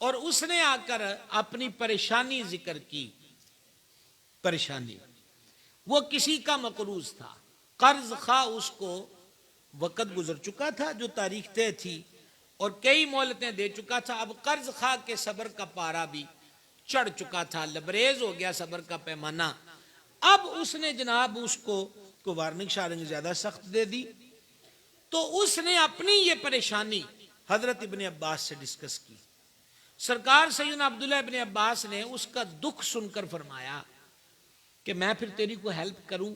اور اس نے آ کر اپنی پریشانی ذکر کی. پریشانی وہ کسی کا مقروض تھا، قرض خواہ، اس کو وقت گزر چکا تھا جو تاریخ طے تھی اور کئی مہلتیں دے چکا تھا. اب قرض خواہ کے صبر کا پارا بھی چڑھ چکا تھا، لبریز ہو گیا صبر کا پیمانہ. اب اس نے جناب اس کو وارننگ شارنگ زیادہ سخت دے دی. تو اس نے اپنی یہ پریشانی حضرت ابن عباس سے ڈسکس کی. سرکار سیدنا عبداللہ ابن عباس نے اس کا دکھ سن کر فرمایا کہ میں پھر تیری کو ہیلپ کروں.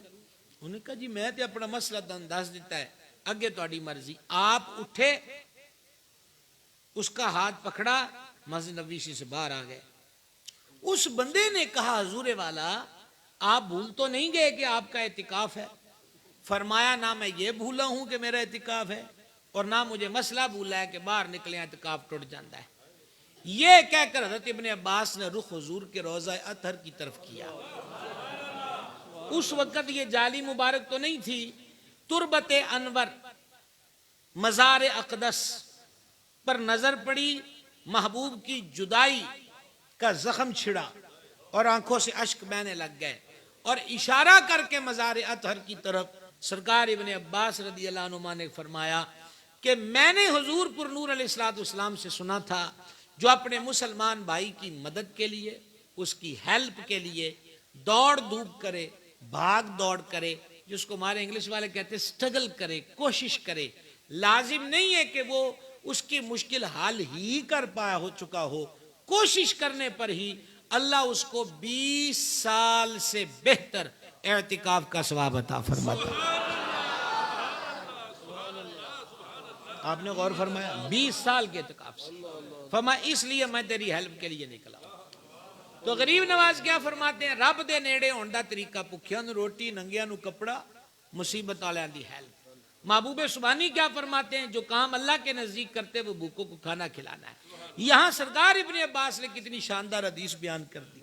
انہوں نے کہا جی میں تے اپنا مسئلہ انداز دیتا ہے، اگے تہاڈی مرضی. آپ اٹھے، اس کا ہاتھ پکڑا، مسجد نبوی سے باہر آ گئے. اس بندے نے کہا حضور والا آپ بھول تو نہیں گئے کہ آپ کا اعتکاف ہے؟ فرمایا نہ میں یہ بھولا ہوں کہ میرا اعتکاف ہے، اور نہ مجھے مسئلہ بھولا ہے کہ باہر نکلے اعتکاف ٹوٹ جاتا ہے. یہ کہہ کر حضرت ابن عباس نے رخ حضور کے روضہ اطہر کی طرف کیا. اس وقت یہ جالی مبارک تو نہیں تھی. تربت انور مزار اقدس پر نظر پڑی، محبوب کی جدائی کا زخم چھڑا اور آنکھوں سے اشک بہنے لگ گئے، اور اشارہ کر کے مزار اطہر کی طرف سرکار ابن عباس رضی اللہ عنہ نے فرمایا کہ میں نے حضور پر نور علیہ السلام سے سنا تھا جو اپنے مسلمان بھائی کی مدد کے لیے، اس کی ہیلپ کے لیے دوڑ دھوپ کرے، بھاگ دوڑ کرے، جس کو ہمارے انگلش والے کہتے ہیں سٹرگل کرے، کوشش کرے. لازم نہیں ہے کہ وہ اس کی مشکل حل ہی کر پایا ہو چکا ہو، کوشش کرنے پر ہی اللہ اس کو 20 سال سے بہتر اعتکاف کا ثواب عطا فرماتا ہے. آپ نے غور فرمایا 20 سال کے اعتکاف سے. فرمایا اس لیے میں تیری ہیلپ کے لیے نکلا. تو غریب نواز کیا فرماتے ہیں؟ رب دے نیڑے ہون دا طریقہ بھکھیاں نو روٹی، ننگیاں نو کپڑا، مصیبت والیاں دی ہیلپ. محبوب سبحانی کیا فرماتے ہیں؟ جو کام اللہ کے نزدیک کرتے وہ بھوکوں کو کھانا کھلانا ہے. یہاں سرکار ابن عباس نے کتنی شاندار حدیث بیان کر دی.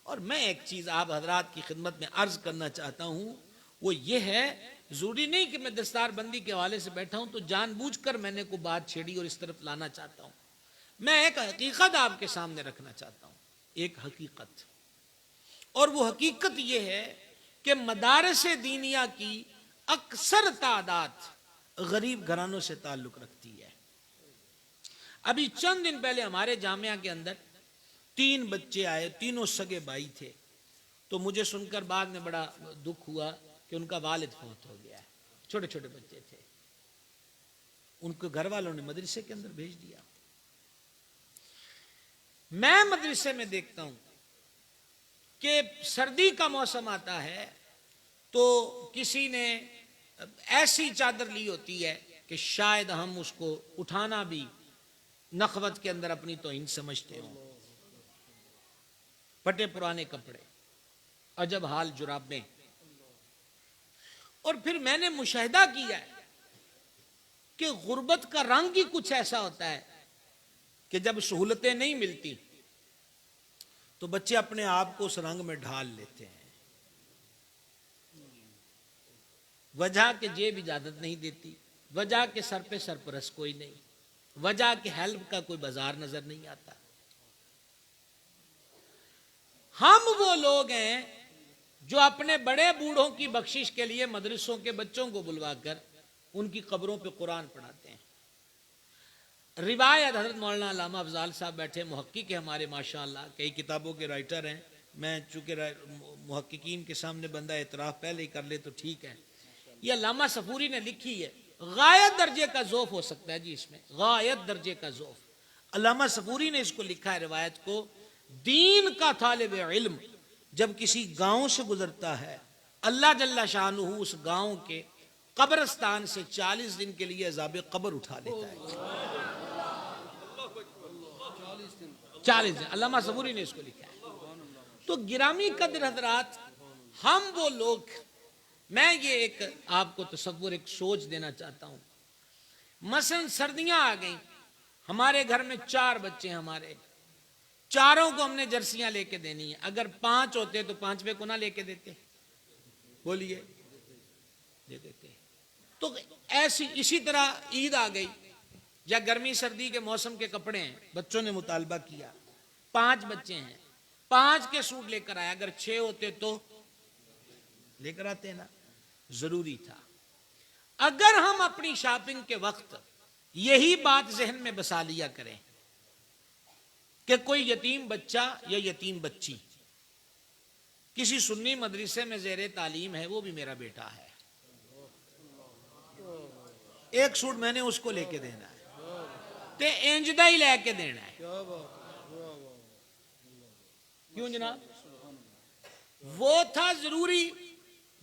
اور میں ایک چیز آپ حضرات کی خدمت میں عرض کرنا چاہتا ہوں، وہ یہ ہے، ضروری نہیں کہ میں دستار بندی کے حوالے سے بیٹھا ہوں تو جان بوجھ کر میں نے کوئی بات چھیڑی اور اس طرف لانا چاہتا ہوں. میں ایک حقیقت آپ کے سامنے رکھنا چاہتا ہوں، ایک حقیقت. اور وہ حقیقت یہ ہے کہ مدارس دینیہ کی اکثر تعداد غریب گھرانوں سے تعلق رکھتی ہے. ابھی چند دن پہلے ہمارے جامعہ کے اندر 3 بچے آئے، تینوں سگے بھائی تھے. تو مجھے سن کر بعد میں بڑا دکھ ہوا کہ ان کا والد فوت ہو گیا ہے. چھوٹے چھوٹے بچے تھے، ان کو گھر والوں نے مدرسے کے اندر بھیج دیا. میں مدرسے میں دیکھتا ہوں کہ سردی کا موسم آتا ہے تو کسی نے ایسی چادر لی ہوتی ہے کہ شاید ہم اس کو اٹھانا بھی نخوت کے اندر اپنی توہین سمجھتے ہوں، پٹے پرانے کپڑے، عجب حال جرابیں. اور پھر میں نے مشاہدہ کیا ہے کہ غربت کا رنگ ہی کچھ ایسا ہوتا ہے کہ جب سہولتیں نہیں ملتی تو بچے اپنے آپ کو اس رنگ میں ڈھال لیتے ہیں. وجہ کہ جیب اجازت نہیں دیتی، وجہ کہ سر پہ سرپرست کوئی نہیں، وجہ کہ ہیلپ کا کوئی بازار نظر نہیں آتا. ہم وہ لوگ ہیں جو اپنے بڑے بوڑھوں کی بخشش کے لیے مدرسوں کے بچوں کو بلوا کر ان کی قبروں پہ قرآن پڑھاتے ہیں. روایت حضرت مولانا علامہ افضال صاحب بیٹھے، محقق ہیں ہمارے ماشاءاللہ، کئی کتابوں کے رائٹر ہیں. میں چونکہ محققین کے سامنے بندہ اعتراف پہلے ہی کر لے تو ٹھیک ہے. یہ علامہ صفوری نے لکھی ہے، غایت درجے کا ذوف ہو سکتا ہے جی، اس میں غایت درجے کا ذوف. علامہ صفوری نے اس کو لکھا ہے روایت کو، دین کا طالب علم جب کسی گاؤں سے گزرتا ہے اللہ جل شانہ اس گاؤں کے قبرستان سے 40 دن کے لیے عذاب قبر اٹھا لیتا ہے. 40 دن علامہ صفوری نے اس کو لکھا ہے. تو گرامی قدر حضرات، ہم وہ لوگ، میں یہ ایک آپ کو تصور، ایک سوچ دینا چاہتا ہوں. مثلا سردیاں آ گئیں، ہمارے گھر میں 4 بچے ہیں، ہمارے چاروں کو ہم نے جرسیاں لے کے دینی ہیں. اگر 5 ہوتے تو 5ویں کو نہ لے کے دیتے؟ بولیے، دے دیتے. تو ایسی اسی طرح عید آ گئی یا گرمی سردی کے موسم کے کپڑے ہیں، بچوں نے مطالبہ کیا، 5 بچے ہیں، 5 کے سوٹ لے کر آئے. اگر 6 ہوتے تو لے کر آتے نا، ضروری تھا. اگر ہم اپنی شاپنگ کے وقت یہی بات ذہن میں بسا لیا کریں کہ کوئی یتیم بچہ یا یتیم بچی کسی سنی مدرسے میں زیر تعلیم ہے، وہ بھی میرا بیٹا ہے، ایک سوٹ میں نے اس کو لے کے دینا ہے، تے انجدہ ہی لے کے دینا ہے. کیوں جناب؟ وہ تھا ضروری.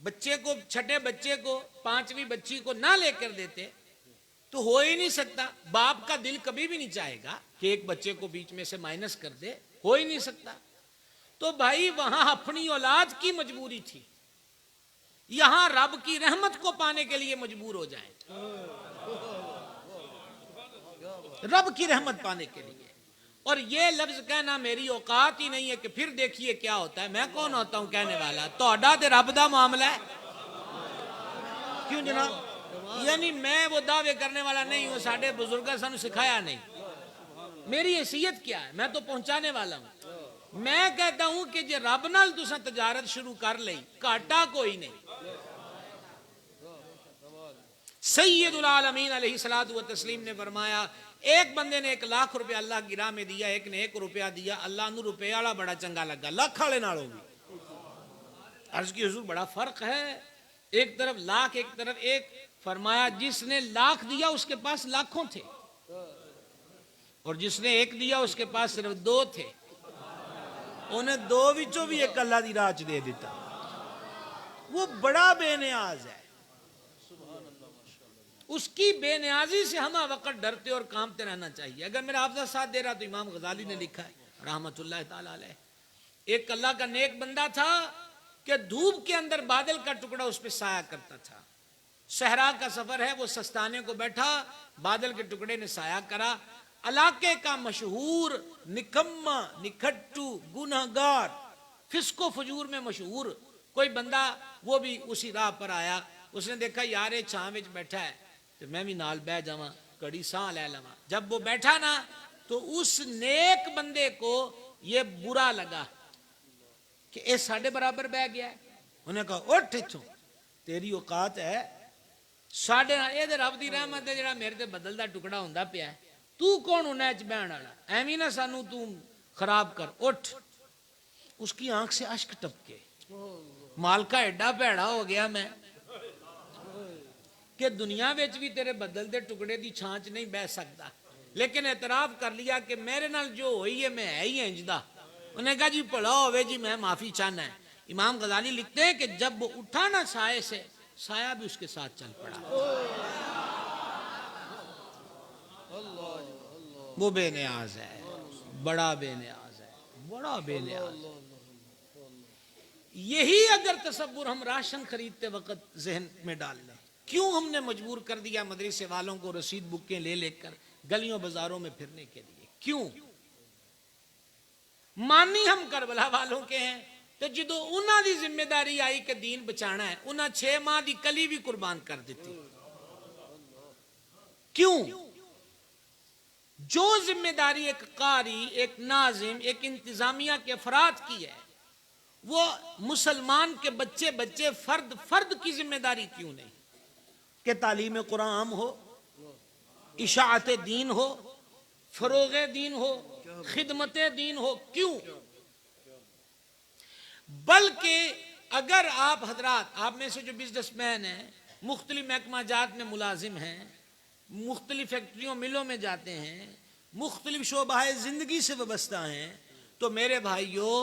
بچے کو، چھٹے بچے کو، 5ویں بچی کو نہ لے کر دیتے تو ہو ہی نہیں سکتا. باپ کا دل کبھی بھی نہیں چاہے گا کہ ایک بچے کو بیچ میں سے مائنس کر دے، ہو ہی نہیں سکتا. تو بھائی وہاں اپنی اولاد کی مجبوری تھی، یہاں رب کی رحمت کو پانے کے لیے مجبور ہو جائیں، رب کی رحمت پانے کے لیے. اور یہ لفظ کہنا میری اوقات ہی نہیں ہے کہ پھر دیکھیے کیا ہوتا ہے. میں کون ہوتا ہوں کہنے والا؟ توڑا تے رب دا معاملہ ہے. کیوں جناب؟ یعنی میں وہ دعوے کرنے والا نہیں ہوں، ساڈے بزرگاں سانو سکھایا نہیں. میری حیثیت کیا ہے؟ میں تو پہنچانے والا ہوں. میں کہتا ہوں کہ جے رب نال تساں تجارت شروع کر لئی، گھاٹا کوئی نہیں. سید العالمین علیہ الصلوۃ والتسلیم نے فرمایا، ایک بندے نے 1,00,000 روپیہ اللہ کی راہ میں دیا، ایک نے 1 روپیہ دیا. اللہ نو روپے والا بڑا چنگا لگا، لاکھ والے نالوں بھی. عرض کی حضور بڑا فرق ہے، ایک طرف لاکھ ایک طرف ایک. فرمایا جس نے 1,00,000 دیا اس کے پاس لاکھوں تھے، اور جس نے 1 دیا اس کے پاس صرف 2 تھے. انہیں 2 وچوں بھی 1 اللہ دی راہ دے دیتا. وہ بڑا بے نیاز ہے. اس کی بے نیازی سے ہم وقت ڈرتے اور کامتے رہنا چاہیے. اگر میرا حافظہ ساتھ دے رہا تو امام غزالی نے لکھا ہے رحمت اللہ تعالی علیہ، ایک اللہ کا نیک بندہ تھا کہ دھوپ کے اندر بادل کا ٹکڑا اس پہ سایہ کرتا تھا. صحرا کا سفر ہے، وہ سستانے کو بیٹھا، بادل کے ٹکڑے نے سایہ کرا. علاقے کا مشہور نکما، نکھٹو، گنہگار، فسق و فجور میں مشہور کوئی بندہ وہ بھی اسی راہ پر آیا. اس نے دیکھا یار یہ چھاں وچ بیٹھا ہے تو میں بھی نال بہ جاواں، کڑی ساں لے لواں. جب وہ بیٹھا نا تو اس نیک بندے کو یہ برا لگا کہ اے ساڈے برابر بہ گیا ہے. انہیں کہا اٹھ اتھوں، تیری اوقات ہے ساڈے نال، اے تے رب دی رحمت ہے جڑا میرے تے بدل دا ٹکڑا ہوندا پیا ہے. تو کون ہونا اچ بہن والا؟ ایویں نہ سانو تو خراب کر، اٹھ. اس کی آنکھ سے اشک ٹپکے، مالکا ایڈا بھیڑا ہو گیا میں کہ دنیا وچ بھی تیرے بدل دے ٹکڑے دی چھانچ نہیں بہ سکتا. لیکن اعتراف کر لیا کہ میرے نال جو ہوئی ہے میں ہے ہی انجدا. انہیں کہا جی بھلا ہوئے جی، میں معافی چاہنا ہے. امام غزالی لکھتے ہیں کہ جب وہ اٹھا نا سائے سے، سایہ بھی اس کے ساتھ چل پڑا. وہ بے نیاز ہے، بڑا بے نیاز ہے، بڑا بے نیاز ہے۔ یہی اگر تصور ہم راشن خریدتے وقت ذہن میں ڈال لیں، کیوں ہم نے مجبور کر دیا مدرسے والوں کو رسید بکیں لے لے کر گلیوں بازاروں میں پھرنے کے لیے؟ کیوں؟ مانی ہم کربلا والوں کے ہیں، تو جدو انہاں دی ذمہ داری آئی کہ دین بچانا ہے، انہاں 6 ماہ دی کلی بھی قربان کر دیتی۔ کیوں؟ جو ذمہ داری ایک قاری، ایک ناظم، ایک انتظامیہ کے افراد کی ہے، وہ مسلمان کے بچے فرد کی ذمہ داری کیوں نہیں؟ کہ تعلیم قرآن عام ہو، اشاعت دین ہو، فروغ دین ہو، خدمت دین ہو، کیوں؟ بلکہ اگر آپ حضرات، آپ میں سے جو بزنس مین ہیں، مختلف محکمہ جات میں ملازم ہیں، مختلف فیکٹریوں ملوں میں جاتے ہیں، مختلف شعبہ زندگی سے وابستہ ہیں، تو میرے بھائیوں،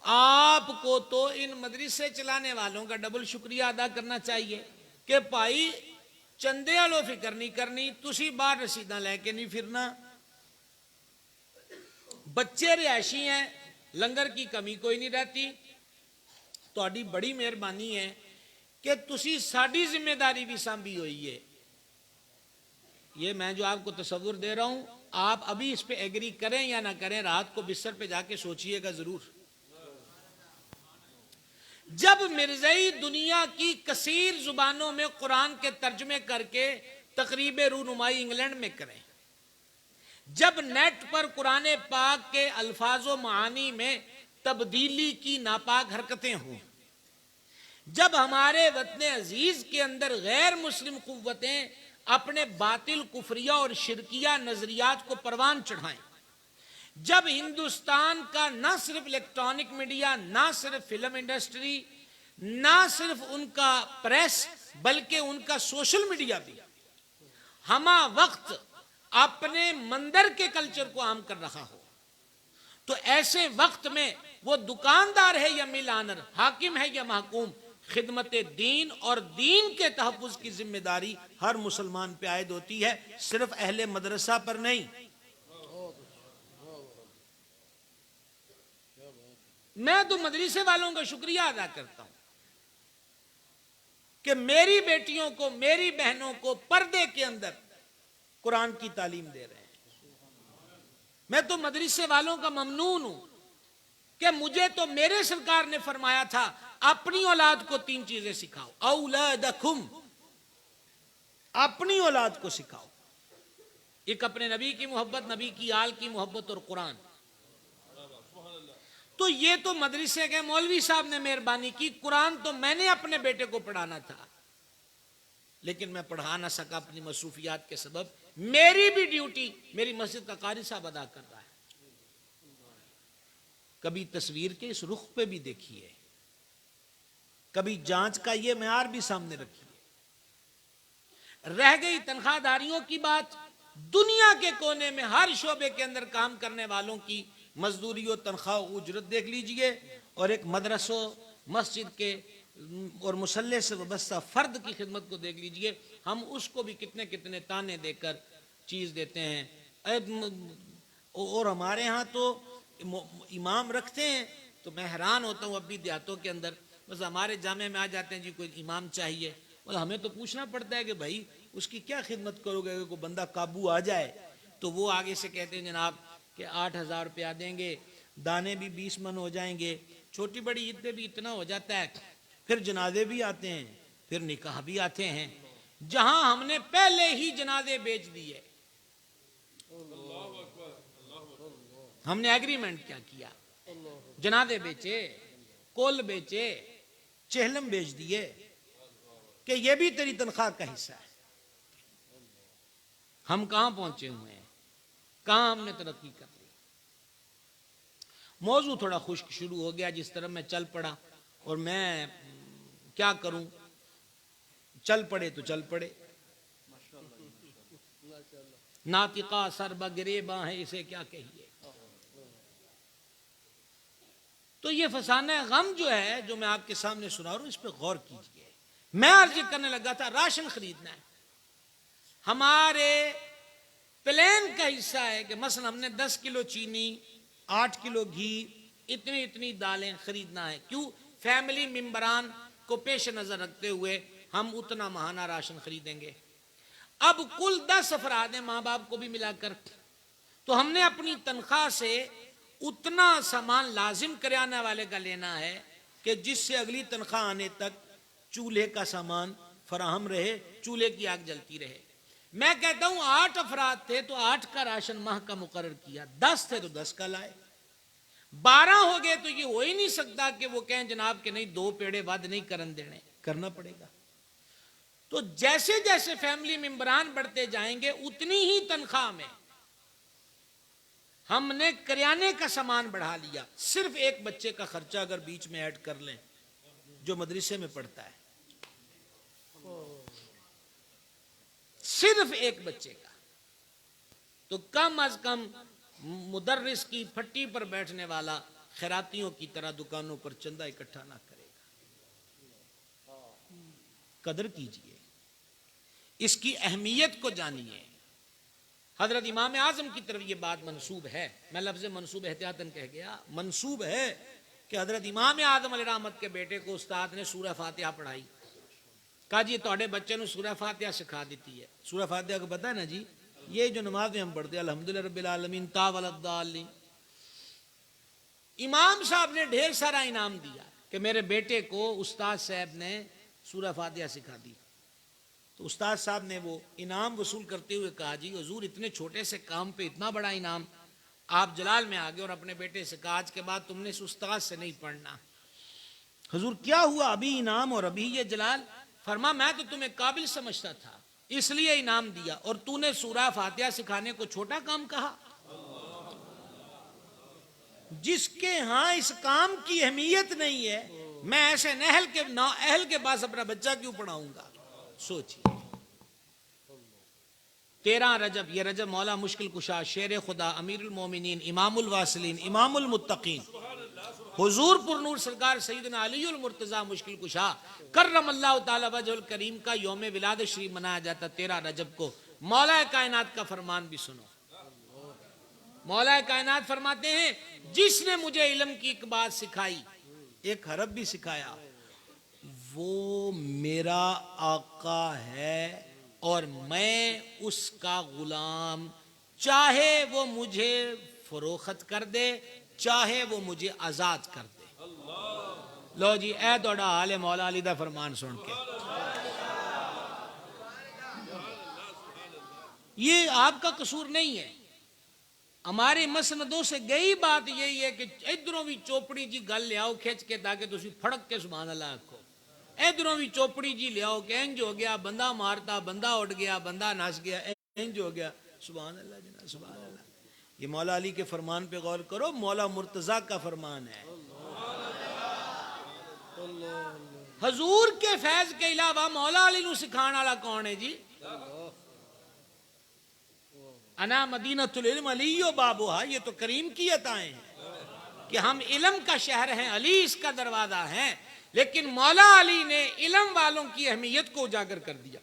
آپ کو تو ان مدرسے چلانے والوں کا ڈبل شکریہ ادا کرنا چاہیے کہ بھائی چندے والو فکر نہیں کرنی، تسی باہر رسیداں لے کے نہیں پھرنا، بچے رہائشی ہیں، لنگر کی کمی کوئی نہیں رہتی، تہاڈی بڑی مہربانی ہے کہ تسی ساڈی ذمہ داری بھی سانبھی ہوئی ہے۔ یہ میں جو آپ کو تصور دے رہا ہوں، آپ ابھی اس پہ ایگری کریں یا نہ کریں، رات کو بستر پہ جا کے سوچئے گا ضرور۔ جب مرزائی دنیا کی کثیر زبانوں میں قرآن کے ترجمے کر کے تقریب رونمائی انگلینڈ میں کریں، جب نیٹ پر قرآن پاک کے الفاظ و معانی میں تبدیلی کی ناپاک حرکتیں ہوں، جب ہمارے وطن عزیز کے اندر غیر مسلم قوتیں اپنے باطل کفریہ اور شرکیہ نظریات کو پروان چڑھائیں، جب ہندوستان کا نہ صرف الیکٹرانک میڈیا، نہ صرف فلم انڈسٹری، نہ صرف ان کا پریس، بلکہ ان کا سوشل میڈیا بھی ہمہ وقت اپنے مندر کے کلچر کو عام کر رہا ہو، تو ایسے وقت میں وہ دکاندار ہے یا مل آنر، حاکم ہے یا محکوم، خدمت دین اور دین کے تحفظ کی ذمہ داری ہر مسلمان پہ عائد ہوتی ہے، صرف اہل مدرسہ پر نہیں۔ میں تو مدرسے والوں کا شکریہ ادا کرتا ہوں کہ میری بیٹیوں کو، میری بہنوں کو پردے کے اندر قرآن کی تعلیم دے رہے ہیں۔ میں تو مدرسے والوں کا ممنون ہوں کہ مجھے تو میرے سرکار نے فرمایا تھا اپنی اولاد کو 3 چیزیں سکھاؤ، اولادکم، اپنی اولاد کو سکھاؤ، ایک اپنے نبی کی محبت، نبی کی آل کی محبت اور قرآن۔ تو یہ تو مدرسے کے مولوی صاحب نے مہربانی کی، قرآن تو میں نے اپنے بیٹے کو پڑھانا تھا لیکن میں پڑھا نہ سکا اپنی مصروفیات کے سبب۔ میری بھی ڈیوٹی میری مسجد کا قاری صاحب ادا کر رہا ہے۔ کبھی تصویر کے اس رخ پہ بھی دیکھیے، کبھی جانچ کا یہ معیار بھی سامنے رکھیے۔ رہ گئی تنخواہ داریوں کی بات، دنیا کے کونے میں ہر شعبے کے اندر کام کرنے والوں کی مزدوری و تنخواہ و اجرت دیکھ لیجئے، اور ایک مدرسوں، مسجد کے اور مسلح سے وابستہ فرد کی خدمت کو دیکھ لیجئے، ہم اس کو بھی کتنے کتنے تانے دے کر چیز دیتے ہیں۔ اور ہمارے ہاں تو امام رکھتے ہیں تو میں حیران ہوتا ہوں، اب بھی دیہاتوں کے اندر بس ہمارے جامع میں آ جاتے ہیں، جی کوئی امام چاہیے، اور ہمیں تو پوچھنا پڑتا ہے کہ بھائی اس کی کیا خدمت کرو گے؟ کوئی بندہ قابو آ جائے تو وہ آگے سے کہتے ہیں جناب کہ 8,000 روپیہ دیں گے، دانے بھی 20 من ہو جائیں گے، چھوٹی بڑی عید پہ بھی اتنا ہو جاتا ہے، پھر جنازے بھی آتے ہیں، پھر نکاح بھی آتے ہیں، جہاں ہم نے پہلے ہی جنازے بیچ دیے۔ ہم نے ایگریمنٹ کیا کیا؟ جنازے بیچے، کول بیچے، چہلم بیچ دیے کہ یہ بھی تیری تنخواہ کا حصہ ہے۔ ہم کہاں پہنچے ہوئے ہیں، کہاں ہم نے ترقی کر لی۔ موضوع تھوڑا خشک شروع ہو گیا، جس طرح میں چل پڑا، اور میں کیا کروں، چل پڑے تو چل پڑے۔ ناطقہ سر بگریباں ہے، اسے کیا کہیے۔ تو یہ فسانہ غم جو ہے، جو میں آپ کے سامنے سنا رہا ہوں، اس پہ غور کیجئے۔ میں عرض کرنے لگا تھا راشن خریدنا ہے، ہمارے پلان کا حصہ ہے کہ مثلا ہم نے 10 کلو چینی، 8 کلو گھی، اتنی دالیں خریدنا ہے. کیوں؟ فیملی ممبران کو پیش نظر رکھتے ہوئے ہم اتنا ماہانہ راشن خریدیں گے. اب کل 10 افراد ہیں ماں باپ کو بھی ملا کر، تو ہم نے اپنی تنخواہ سے اتنا سامان لازم کریانے والے کا لینا ہے کہ جس سے اگلی تنخواہ آنے تک چولہے کا سامان فراہم رہے، چولہے کی آگ جلتی رہے. میں کہتا ہوں 8 افراد تھے تو 8 کا راشن ماہ کا مقرر کیا، 10 تھے تو 10 کا لائے، 12 ہو گئے تو یہ ہو ہی نہیں سکتا کہ وہ کہیں جناب کہ نہیں 2 پیڑے ود نہیں کرن دینے، کرنا پڑے گا. تو جیسے جیسے فیملی ممبران بڑھتے جائیں گے اتنی ہی تنخواہ میں ہم نے کریانے کا سامان بڑھا لیا. صرف ایک بچے کا خرچہ اگر بیچ میں ایڈ کر لیں جو مدرسے میں پڑھتا ہے، صرف ایک بچے کا، تو کم از کم مدرس کی پھٹی پر بیٹھنے والا خیراتیوں کی طرح دکانوں پر چندہ اکٹھا نہ کرے گا. قدر کیجئے، اس کی اہمیت کو جانیے. حضرت امام اعظم کی طرف یہ بات منسوب ہے، میں لفظ منسوب احتیاطاً کہہ گیا، منسوب ہے کہ حضرت امام اعظم علیہ رحمت کے بیٹے کو استاد نے سورہ فاتحہ پڑھائی. کہا جی توڑے بچے نے سورہ فاتحہ سکھا دیتی ہے. سورہ فاتحہ کو پتہ ہے نا جی، یہ جو نماز میں ہم پڑھتے ہیں الحمدللہ رب العالمین تا ولدالین. امام صاحب نے ڈھیر سارا انعام دیا کہ میرے بیٹے کو استاد صاحب نے سورہ فاتحہ سکھا دی. تو استاد صاحب نے وہ انعام وصول کرتے ہوئے کہا جی حضور اتنے چھوٹے سے کام پہ اتنا بڑا انعام. آپ جلال میں آگے اور اپنے بیٹے سے کہا آج کے بعد تم نے اس استاد سے نہیں پڑھنا. حضور کیا ہوا، ابھی انعام اور ابھی یہ جلال؟ فرما میں تو تمہیں قابل سمجھتا تھا اس لیے انعام دیا، اور تو نے سورہ فاتحہ سکھانے کو چھوٹا کام کہا. جس کے ہاں اس کام کی اہمیت نہیں ہے، میں ایسے اہل کے پاس اپنا بچہ کیوں پڑھاؤں گا؟ سوچیے. 13 رجب، یہ رجب مولا مشکل کشا، شیر خدا، امیر المومنین، امام الواصلین، امام المتقین، حضور پر نور سرکار سیدنا علی المرتضی مشکل کشا کرم اللہ تعالی وجہ الکریم کا یوم ولادت شریف منایا جاتا 13 رجب کو. مولا کائنات کا فرمان بھی سنو. مولا کائنات فرماتے ہیں جس نے مجھے علم کی ایک بات سکھائی، ایک حرف بھی سکھایا، وہ میرا آقا ہے اور میں اس کا غلام، چاہے وہ مجھے فروخت کر دے چاہے وہ مجھے آزاد کر دے. لو جی اے توڑا حال مولا علی دا فرمان سن کے. یہ آپ کا قصور نہیں ہے، ہمارے مسندوں سے گئی بات یہی ہے کہ ادھروں بھی چوپڑی جی گل لے آؤ کھچ کے تاکہ تسی پھڑک کے سبحان اللہ آکھو. ادھروں بھی چوپڑی جی لے آؤ کہ انج ہو گیا، بندہ مارتا، بندہ اٹھ گیا، بندہ ناس گیا، انج ہو گیا. سبحان اللہ جناب سبحان اللہ. یہ مولا علی کے فرمان پہ غور کرو، مولا مرتضیٰ کا فرمان ہے. حضور کے فیض کے علاوہ مولا علی نو سکھان والا کون ہے جی؟ انا مدینۃ العلم علی و بابوہا، یہ تو کریم کی عطائیں ہیں کہ ہم علم کا شہر ہیں، علی اس کا دروازہ ہیں. لیکن مولا علی نے علم والوں کی اہمیت کو اجاگر کر دیا.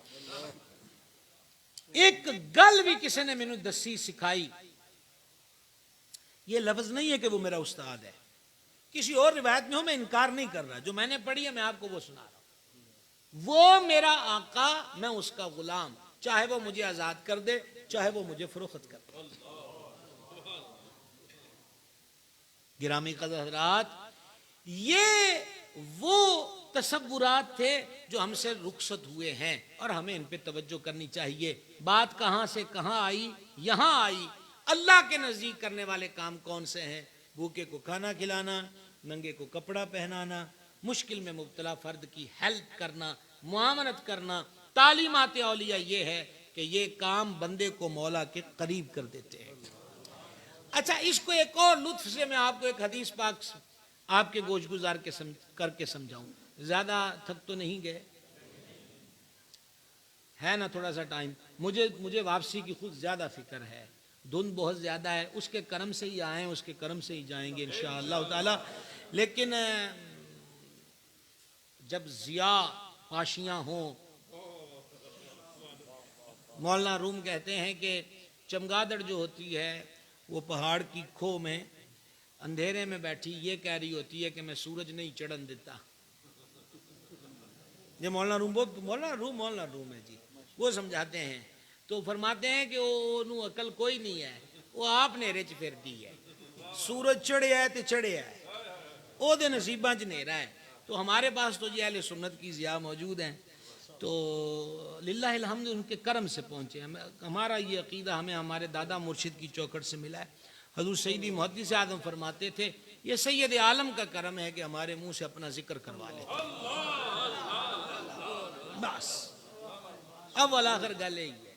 ایک گل بھی کسی نے مینوں دسی سکھائی، یہ لفظ نہیں ہے کہ وہ میرا استاد ہے، کسی اور روایت میں ہو، میں انکار نہیں کر رہا، جو میں نے پڑھی ہے میں آپ کو وہ سنا رہا ہوں. وہ میرا آقا، میں اس کا غلام، چاہے وہ مجھے آزاد کر دے چاہے وہ مجھے فروخت کر دے. گرامی قدر حضرات، یہ وہ تصورات تھے جو ہم سے رخصت ہوئے ہیں اور ہمیں ان پہ توجہ کرنی چاہیے. بات کہاں سے کہاں آئی، یہاں آئی. اللہ کے نزدیک کرنے والے کام کون سے ہیں؟ بھوکے کو کھانا کھلانا، ننگے کو کپڑا پہنانا، مشکل میں مبتلا فرد کی ہیلپ کرنا، معاونت کرنا. تعلیمات اولیاء یہ ہے کہ یہ کام بندے کو مولا کے قریب کر دیتے ہیں. اچھا اس کو ایک اور لطف سے میں آپ کو ایک حدیث پاک آپ کے گوش گزار کر کے سمجھاؤں. زیادہ تھک تو نہیں گئے؟ ہے نا تھوڑا سا ٹائم؟ مجھے واپسی کی خود زیادہ فکر ہے، دھند بہت زیادہ ہے. اس کے کرم سے ہی آئیں، اس کے کرم سے ہی جائیں گے انشاءاللہ تعالی. لیکن جب ضیاء پاشیاں ہوں، مولانا روم کہتے ہیں کہ چمگادڑ جو ہوتی ہے وہ پہاڑ کی کھو میں اندھیرے میں بیٹھی یہ کہہ رہی ہوتی ہے کہ میں سورج نہیں چڑھن دیتا. یہ مولانا روم ہے جی، وہ سمجھاتے ہیں. تو فرماتے ہیں کہ وہ عقل کوئی نہیں ہے، وہ آپ نے رچ پھر دی ہے. سورج چڑھیا ہے تو چڑھیا ہے، وہ دے نصیباں چ نیرا ہے. تو ہمارے پاس تو جی اہل سنت کی ضیاء موجود ہیں، تو للہ الحمد ان کے کرم سے پہنچے. ہمارا یہ عقیدہ ہمیں ہمارے دادا مرشد کی چوکھٹ سے ملا ہے. حضور سیدی محدث اعظم فرماتے تھے یہ سید عالم کا کرم ہے کہ ہمارے منہ سے اپنا ذکر کروا لیتے بس. اول آخر گل یہی ہے.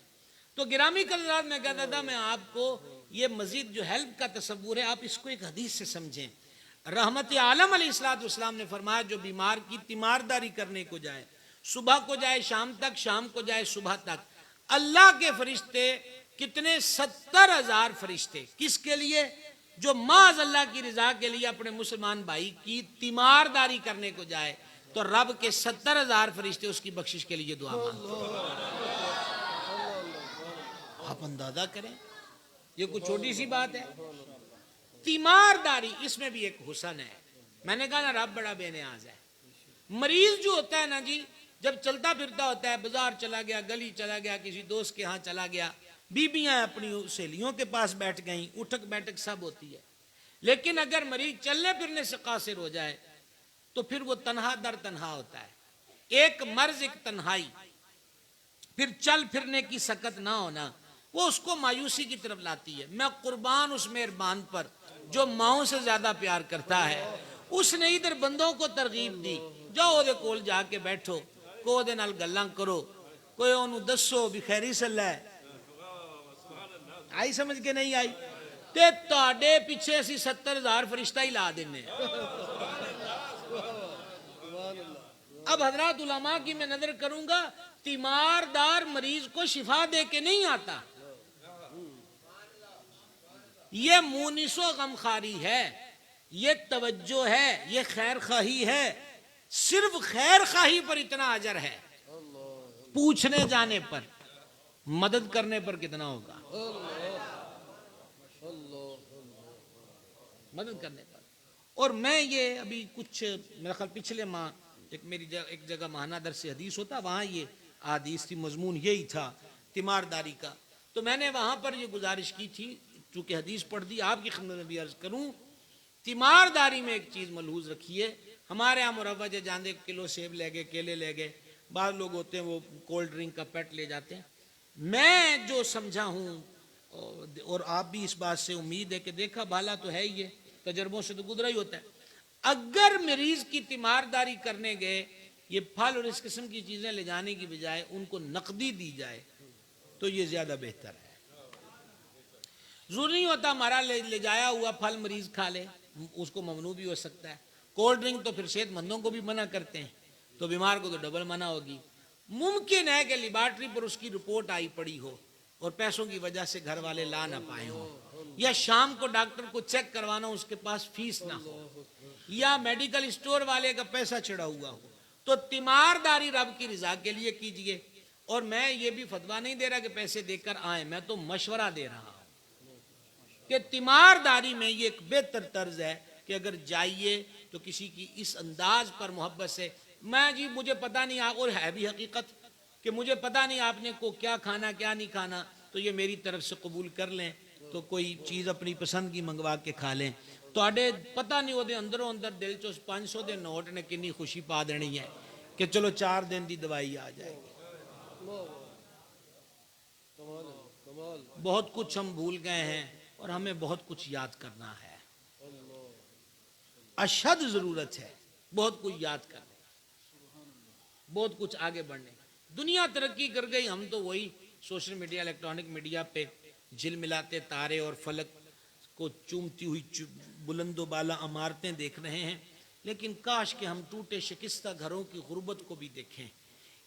تو گرامی قدرات میں کہتا تھا میں آپ کو یہ مزید جو ہیلپ کا تصور ہے آپ اس کو ایک حدیث سے سمجھیں. رحمت عالم علیہ الصلوۃ والسلام نے فرمایا جو بیمار کی تیمارداری کرنے کو جائے، صبح کو جائے شام تک، شام کو جائے صبح تک، اللہ کے فرشتے کتنے 70,000 فرشتے کس کے لیے؟ جو معاذ اللہ کی رضا کے لیے اپنے مسلمان بھائی کی تیمارداری کرنے کو جائے تو رب کے 70,000 فرشتے اس کی بخشش کے لیے دعا مانگتے ہیں. آپ اندازہ کریں یہ کوئی چھوٹی سی بات ہے. تیمارداری اس میں بھی ایک حسن ہے. میں نے کہا نا رب بڑا بے نیاز ہے. مریض جو ہوتا ہے نا جی، جب چلتا پھرتا ہوتا ہے، بازار چلا گیا، گلی چلا گیا، کسی دوست کے ہاں چلا گیا، بیویاں اپنی سہیلیوں کے پاس بیٹھ گئیں، اٹھک بیٹھک سب ہوتی ہے، لیکن اگر مریض چلنے پھرنے سے قاصر ہو جائے تو پھر وہ تنہا در تنہا ہوتا ہے. ایک مرض، ایک تنہائی، پھر چل پھرنے کی سکت نہ ہونا، وہ اس کو مایوسی کی طرف لاتی ہے. میں قربان اس مہربان پر جو ماؤں سے زیادہ پیار کرتا ہے. اس نے ادھر بندوں کو ترغیب دی، جاؤ دے کول جا کے بیٹھو، کو دے نال گلاں کرو، کوئی انہوں دسو بھی خیری صلی ہے. آئی سمجھ کے نہیں آئی؟ تے تاڑے پیچھے سی 70,000 فرشتہ ہی لا دینے. اب حضرات علماء کی میں نظر کروں گا، تیماردار مریض کو شفا دے کے نہیں آتا. یہ مونس و غمخاری ہے، یہ توجہ ہے، یہ خیر خواہی ہے. صرف خیر خواہی پر اتنا اجر ہے، پوچھنے جانے پر، مدد کرنے پر کتنا ہوگا؟ مدد کرنے پر. اور میں یہ ابھی کچھ میرا خیال پچھلے ماہ ایک جگہ ماہانہ درس حدیث ہوتا، وہاں یہ حدیث تھی، مضمون یہی تھا تیمارداری کا. تو میں نے وہاں پر یہ گزارش کی تھی، چونکہ حدیث پڑھ دی، آپ کی خدمت میں بھی عرض کروں، تیمارداری میں ایک چیز ملحوظ رکھیے. ہمارے ہاں مروج جاندے کلو سیب لے گئے، کیلے لے گئے، بعض لوگ ہوتے ہیں وہ کولڈ ڈرنک کا پیٹ لے جاتے ہیں. میں جو سمجھا ہوں اور آپ بھی اس بات سے امید ہے کہ دیکھا بھالا تو ہے ہی ہے، تجربوں سے تو گزرا ہی ہوتا ہے. اگر مریض کی تیمارداری کرنے گئے یہ پھل اور اس قسم کی چیزیں لے جانے کی بجائے ان کو نقدی دی جائے تو یہ زیادہ بہتر ہے. ضروری نہیں ہوتا ہمارا لے جایا ہوا پھل مریض کھا لے، اس کو ممنوع بھی ہو سکتا ہے. کولڈ ڈرنک تو پھر صحت مندوں کو بھی منع کرتے ہیں، تو بیمار کو تو ڈبل منع ہوگی. ممکن ہے کہ لیبارٹری پر اس کی رپورٹ آئی پڑی ہو اور پیسوں کی وجہ سے گھر والے لا نہ پائے ہوں، یا شام کو ڈاکٹر کو چیک کروانا اس کے پاس فیس نہ ہو، یا میڈیکل اسٹور والے کا پیسہ چڑھا ہوا ہو. تو تیمارداری رب کی رضا کے لیے کیجئے. اور میں یہ بھی فتویٰ نہیں دے رہا کہ پیسے دے کر آئیں، میں تو مشورہ دے رہا ہوں کہ تیمارداری میں یہ ایک بہتر طرز ہے کہ اگر جائیے تو کسی کی اس انداز پر محبت سے، میں جی مجھے پتہ نہیں، اور ہے بھی حقیقت کہ مجھے پتہ نہیں آپ نے کو کیا کھانا کیا نہیں کھانا، تو یہ میری طرف سے قبول کر لیں، تو کوئی چیز اپنی پسند کی منگوا کے کھا لیں. تو آڈے پتہ نہیں ہوتے اندروں اندر دل چو 500 دے نوٹ نے کنی خوشی پا دینی ہے کہ چلو 4 دن دی دوائی آ جائے گی. بہت کچھ ہم بھول گئے ہیں اور ہمیں بہت کچھ یاد کرنا ہے، اشد ضرورت ہے بہت کچھ یاد کرنے، بہت کچھ آگے بڑھنے. دنیا ترقی کر گئی، ہم تو وہی سوشل میڈیا، الیکٹرانک میڈیا پہ جل ملاتے تارے اور فلک کو چومتی ہوئی بلند و بالا عمارتیں دیکھ رہے ہیں. لیکن کاش کہ ہم ٹوٹے شکستہ گھروں کی غربت کو بھی دیکھیں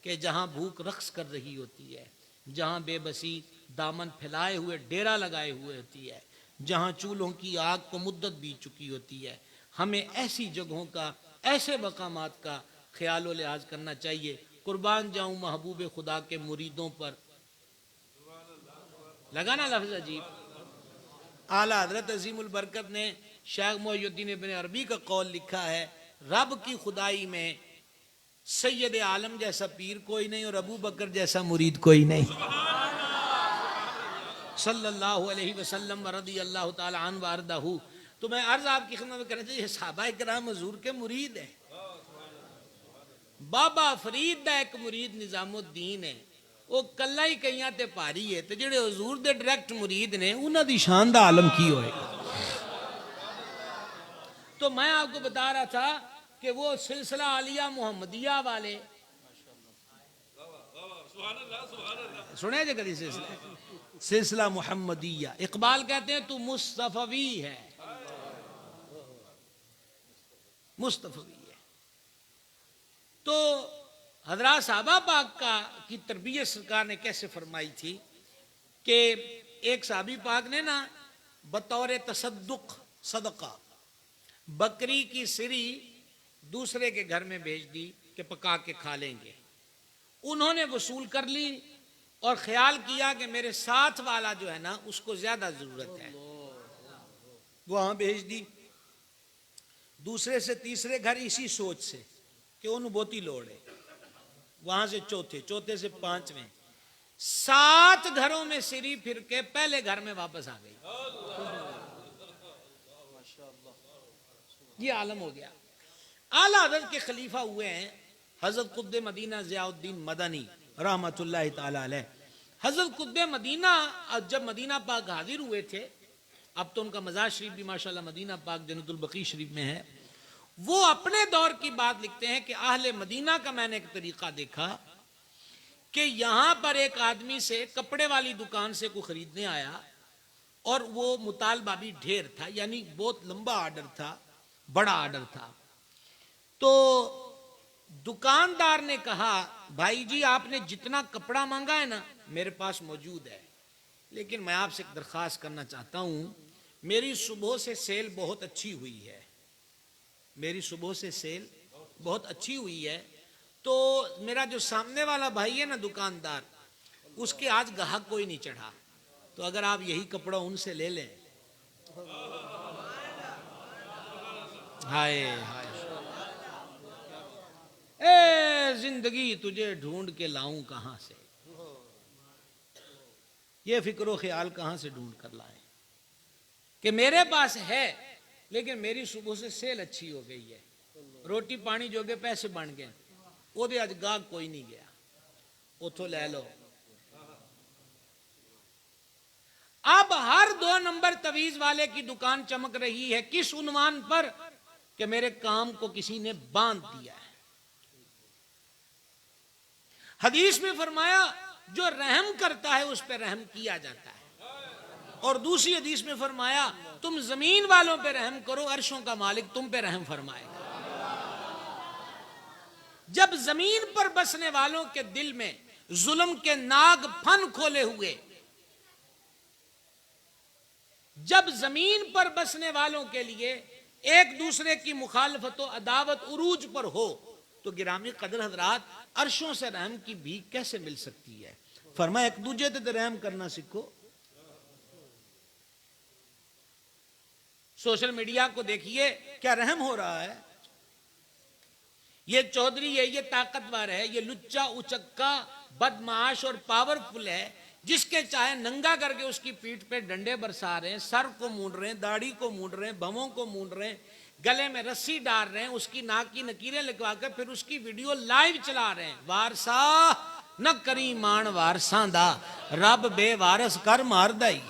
کہ جہاں بھوک رقص کر رہی ہوتی ہے، جہاں بے بسی دامن پھیلائے ہوئے ڈیرا لگائے ہوئے ہوتی ہے، جہاں چولہوں کی آگ کو مدت بیت چکی ہوتی ہے. ہمیں ایسی جگہوں کا، ایسے مقامات کا خیال و لحاظ کرنا چاہیے. قربان جاؤں محبوب خدا کے مریدوں پر لگا نا لفظ عجیب. اعلیٰ حضرت عظیم البرکت نے شیخ محی الدین ابن عربی کا قول لکھا ہے، رب کی خدائی میں سید عالم جیسا پیر کوئی نہیں اور ابو بکر جیسا مرید کوئی نہیں. صلی اللہ علیہ وسلم ورضی اللہ تعالی عنہ وارضہ. تو میں عرض آپ کی خدمت میں کرنا چاہیے، صحابہ کرام حضور کے مرید ہیں. بابا فرید دا ایک مرید نظام الدین ہے، وہ کلا ہی کئیاں تے پاری ہے، تے جڑے حضور دے ڈائریکٹ مرید نے انہاں دی شان دا عالم کی ہوئے. تو میں آپ کو بتا رہا تھا کہ وہ سلسلہ عالیہ محمدیہ والے سنے جے کدی سلسلہ محمدیہ، اقبال کہتے ہیں تو مصطفی ہے، مصطفی ہے. تو حضرات صحابہ پاک کی تربیت سرکار نے کیسے فرمائی تھی کہ ایک صحابی پاک نے نا بطور تصدق صدقہ بکری کی سری دوسرے کے گھر میں بھیج دی کہ پکا کے کھا لیں گے. انہوں نے وصول کر لی اور خیال کیا کہ میرے ساتھ والا جو ہے نا اس کو زیادہ ضرورت ہے، وہاں بھیج دی. دوسرے سے تیسرے گھر اسی سوچ سے کہ انہوں بہتی لوڑ ہے، وہاں سے چوتھے سے پانچویں، 7 گھروں میں سری پھر کے پہلے گھر میں واپس آ گئی. یہ عالم ہو گیا. اعلیٰ حضرت کے خلیفہ ہوئے ہیں حضرت قطب مدینہ ضیاء الدین مدنی رحمۃ اللہ تعالی علیہ. حضرت قطب مدینہ جب مدینہ پاک حاضر ہوئے تھے، اب تو ان کا مزار شریف بھی ماشاءاللہ مدینہ پاک جنت البقیع شریف میں ہے. وہ اپنے دور کی بات لکھتے ہیں کہ اہل مدینہ کا میں نے ایک طریقہ دیکھا کہ یہاں پر ایک آدمی سے کپڑے والی دکان سے کوئی خریدنے آیا اور وہ مطالبہ بھی ڈھیر تھا، یعنی بہت لمبا آرڈر تھا، بڑا آرڈر تھا. تو دکاندار نے کہا بھائی جی آپ نے جتنا کپڑا مانگا ہے نا میرے پاس موجود ہے، لیکن میں آپ سے ایک درخواست کرنا چاہتا ہوں، میری صبح سے سیل بہت اچھی ہوئی ہے، میری صبح سے سیل بہت اچھی ہوئی ہے، تو میرا جو سامنے والا بھائی ہے نا دکاندار، اس کے آج گاہک کوئی نہیں چڑھا، تو اگر آپ یہی کپڑا ان سے لے لیں. ہائے ہائے اے زندگی تجھے ڈھونڈ کے لاؤں کہاں سے، یہ فکر و خیال کہاں سے ڈھونڈ کر لائیں کہ میرے پاس ہے لیکن میری صبح سے سیل اچھی ہو گئی ہے، روٹی پانی جوگے پیسے بن گئے، وہ دے آج گاہ کوئی نہیں گیا، اتھو لے لو. اب ہر 2 نمبر تویز والے کی دکان چمک رہی ہے، کس عنوان پر کہ میرے کام کو کسی نے باندھ دیا ہے. حدیث میں فرمایا جو رحم کرتا ہے اس پہ رحم کیا جاتا ہے، اور دوسری حدیث میں فرمایا تم زمین والوں پہ رحم کرو، عرشوں کا مالک تم پہ رحم فرمائے گا. جب زمین پر بسنے والوں کے دل میں ظلم کے ناگ پھن کھولے ہوئے، جب زمین پر بسنے والوں کے لیے ایک دوسرے کی مخالفت و عداوت عروج پر ہو، تو گرامی قدر حضرات عرشوں سے رحم کی بھیک کیسے مل سکتی ہے. فرمایا ایک دوجے تے رحم کرنا سیکھو. سوشل میڈیا کو دیکھیے کیا رحم ہو رہا ہے. یہ چودھری ہے، یہ طاقتور ہے، یہ لچا اچکا بدمعاش اور پاورفل ہے، جس کے چاہے ننگا کر کے اس کی پیٹھ پہ ڈنڈے برسا رہے ہیں، سر کو مونڈ رہے ہیں، داڑھی کو مونڈ رہے ہیں، بھووں کو مونڈ رہے ہیں، گلے میں رسی ڈال رہے ہیں، اس کی ناک کی نکیریں لگوا کر پھر اس کی ویڈیو لائیو چلا رہے ہیں. وارسا نہ کری مان وارساں دا، رب بے وارس کر مار دائی.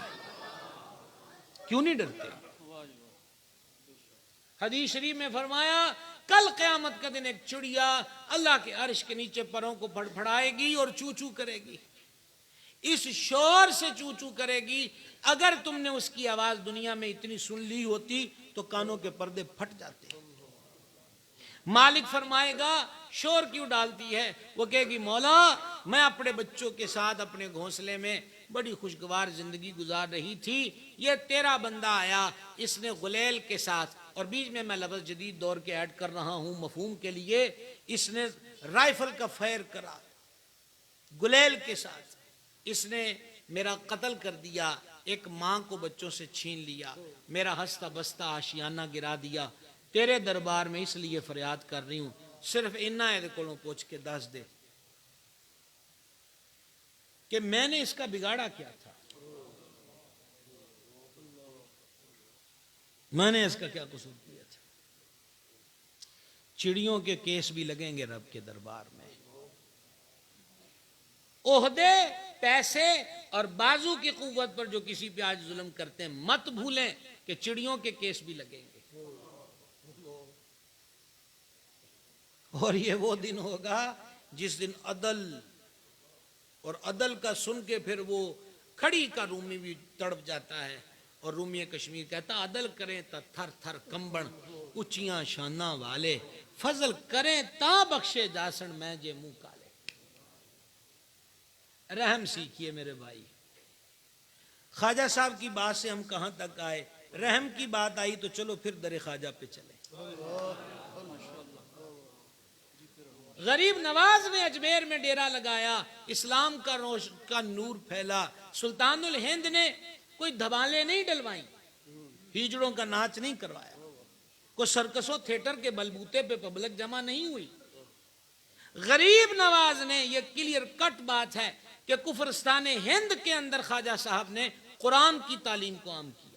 کیوں نہیں ڈرتے؟ حدیث شریف میں فرمایا کل قیامت کا دن ایک چڑیا اللہ کے عرش کے نیچے پروں کو پھڑ پھڑائے گی اور چو چو کرے گی. اس شور سے چو چو کرے گی، اگر تم نے اس کی آواز دنیا میں اتنی سن لی ہوتی تو کانوں کے پردے پھٹ جاتے. مالک فرمائے گا شور کیوں ڈالتی ہے؟ وہ کہے گی مولا میں اپنے بچوں کے ساتھ اپنے گھونسلے میں بڑی خوشگوار زندگی گزار رہی تھی، یہ تیرا بندہ آیا، اس نے غلیل کے ساتھ، اور بیچ میں لفظ جدید دور کے ایڈ کر رہا ہوں مفہوم کے لیے، اس نے رائفل کا فائر کرا غلیل کے ساتھ، اس نے میرا قتل کر دیا، ایک ماں کو بچوں سے چھین لیا، میرا ہنستا بستا آشیانہ گرا دیا، تیرے دربار میں اس لیے فریاد کر رہی ہوں، صرف انہاں دے کولوں پوچھ کے دس دے کہ میں نے اس کا بگاڑا کیا تھا، میں نے اس کا کیا قصور کیا تھا۔ چڑیوں کے کیس بھی لگیں گے رب کے دربار میں، عہدے، پیسے اور بازو کی قوت پر جو کسی پہ آج ظلم کرتے ہیں، مت بھولیں کہ چڑیوں کے کیس بھی لگیں گے، اور یہ وہ دن ہوگا جس دن عدل، اور عدل کا سن کے پھر وہ کھڑی کا رومی بھی تڑپ جاتا ہے، اور رومی کشمیر کہتا عدل کریں تا تھر تھر کمبن، اچیاں شاناں والے، فضل کریں تا بخشے جاسن میں جے منہ کالے۔ رحم سیکھیے میرے بھائی، خواجہ صاحب کی بات سے ہم کہاں تک آئے، رحم کی بات آئی تو چلو پھر در خواجہ پہ چلے۔ غریب نواز نے اجمیر میں ڈیرا لگایا، اسلام کا نور پھیلا، سلطان الہند نے کوئی دھمالیں نہیں ڈلوائیں، ہیجڑوں کا ناچ نہیں کروایا، کوئی سرکس و تھیٹر کے بلبوتے پہ پبلک جمع نہیں ہوئی۔ غریب نواز نے، یہ کلیئر کٹ بات ہے کہ کفرستان ہند کے اندر خواجہ صاحب نے قرآن کی تعلیم کو عام کیا،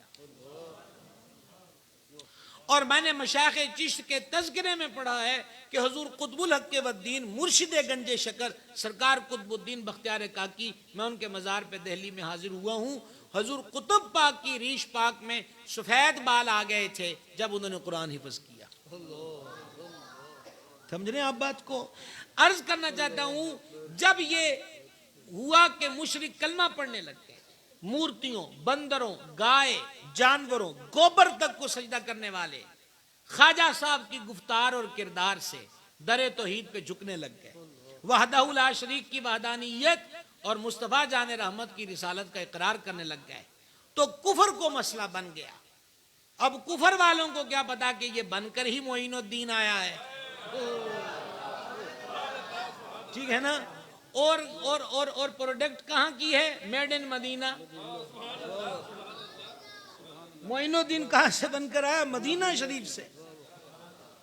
اور میں نے مشایخ چشت کے تذکرے میں پڑھا ہے کہ حضور قطب الحق کے والدین مرشد گنج شکر سرکار قطب الدین بختیار کاکی، میں ان کے مزار پہ دہلی میں حاضر ہوا ہوں، حضور قطب پاک کی ریش پاک میں سفید بال آ گئے تھے جب انہوں نے قرآن حفظ کیا۔ سمجھ رہے ہیں آپ بات کو؟ عرض کرنا چاہتا ہوں، جب یہ ہوا کہ مشرک کلمہ پڑھنے لگتے، مورتیوں، بندروں، گائے، جانوروں، گوبر تک کو سجدہ کرنے والے خواجہ صاحب کی گفتار اور کردار سے در توحید پہ جھکنے لگ گئے، وحدہ لا شریک کی وحدانیت اور مصطفیٰ جان رحمت کی رسالت کا اقرار کرنے لگ گئے، تو کفر کو مسئلہ بن گیا۔ اب کفر والوں کو کیا پتا کہ یہ بن کر ہی معین الدین آیا ہے، ٹھیک ہے نا؟ اور پروڈکٹ کہاں کی ہے؟ میڈ ان مدینہ۔ معین الدین کہاں سے بن کر آیا؟ مدینہ شریف سے۔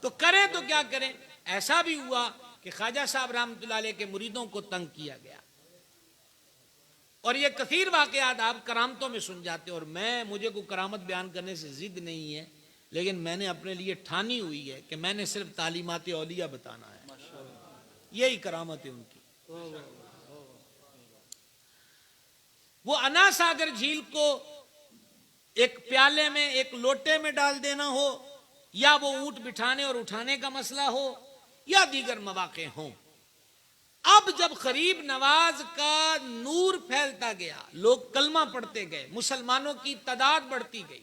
تو کریں تو کیا کریں؟ ایسا بھی ہوا کہ خواجہ صاحب رحمۃ اللہ علیہ کے مریدوں کو تنگ کیا گیا، اور یہ کثیر واقعات آپ کرامتوں میں سن جاتے، اور مجھے کوئی کرامت بیان کرنے سے ضد نہیں ہے، لیکن میں نے اپنے لیے ٹھانی ہوئی ہے کہ میں نے صرف تعلیمات اولیاء بتانا ہے، یہی کرامت ہے ان کی۔ وہ انا ساگر جھیل کو ایک پیالے میں، ایک لوٹے میں ڈال دینا ہو، یا وہ اونٹ بٹھانے اور اٹھانے کا مسئلہ ہو، یا دیگر مواقع ہوں، اب جب غریب نواز کا نور پھیلتا گیا، لوگ کلمہ پڑھتے گئے، مسلمانوں کی تعداد بڑھتی گئی،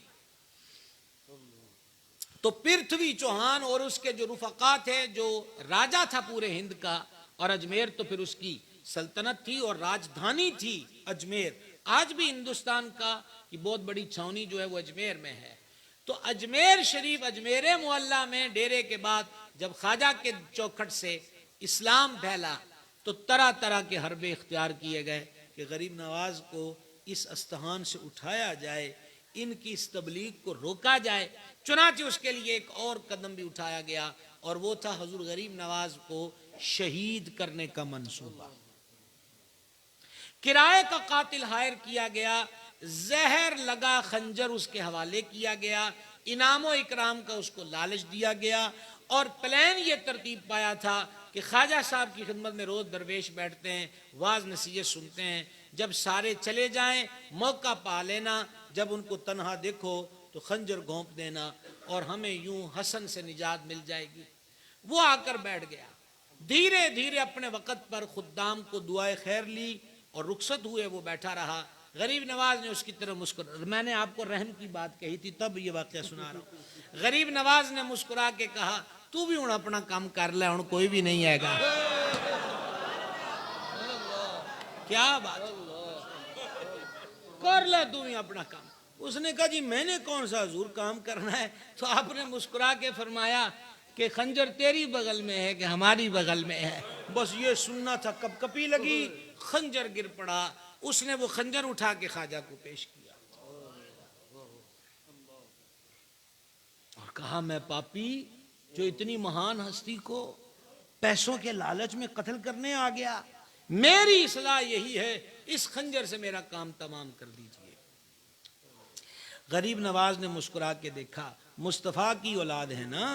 تو پرتھوی چوہان اور اس کے جو رفقا تھے، جو راجہ تھا پورے ہند کا، اور اجمیر تو پھر اس کی سلطنت تھی اور راجدھانی تھی اجمیر، آج بھی ہندوستان کا کی بہت بڑی چھاونی جو ہے وہ اجمیر میں ہے، تو اجمیر شریف، اجمیر معلیٰ میں ڈیرے کے بعد جب خواجہ کے چوکھٹ سے اسلام پھیلا تو طرح طرح کے حربے اختیار کیے گئے کہ غریب نواز کو اس استحان سے اٹھایا جائے، ان کی اس تبلیغ کو روکا جائے۔ چنانچہ اس کے لیے ایک اور قدم بھی اٹھایا گیا، اور وہ تھا حضور غریب نواز کو شہید کرنے کا منصوبہ۔ کرائے کا قاتل ہائر کیا گیا، زہر لگا خنجر اس کے حوالے کیا گیا، انعام و اکرام کا اس کو لالچ دیا گیا، اور پلان یہ ترتیب پایا تھا کہ خواجہ صاحب کی خدمت میں روز درویش بیٹھتے ہیں، واعظ نصیحت سنتے ہیں، جب سارے چلے جائیں موقع پا لینا، جب ان کو تنہا دیکھو تو خنجر گھونپ دینا، اور ہمیں یوں حسن سے نجات مل جائے گی۔ وہ آ کر بیٹھ گیا، دھیرے دھیرے اپنے وقت پر خدام کو دعائے خیر لی اور رخصت ہوئے، وہ بیٹھا رہا۔ غریب نواز نے اس کی طرف مسکرا، میں نے آپ کو رحم کی بات کہی تھی تب یہ واقعہ سنا رہا ہوں، غریب نواز نے مسکرا کے کہا تو بھی ہوں اپنا کام کر لے، ہوں کوئی بھی نہیں آئے گا۔ کیا بات کر لے تو بھی اپنا کام۔ اس نے کہا جی میں نے کون سا حضور کام کرنا ہے؟ تو آپ نے مسکرا کے فرمایا کہ خنجر تیری بغل میں ہے کہ ہماری بغل میں ہے، بس یہ سننا تھا۔ کپ کپی لگی، خنجر گر پڑا، اس نے وہ خنجر اٹھا کے خواجہ کو پیش کیا اور کہا میں پاپی جو اتنی مہان ہستی کو پیسوں کے لالچ میں قتل کرنے آ گیا، میری اصلاح یہی ہے اس خنجر سے میرا کام تمام کر دیجئے۔ غریب نواز نے مسکرا کے دیکھا، مصطفیٰ کی اولاد ہے نا،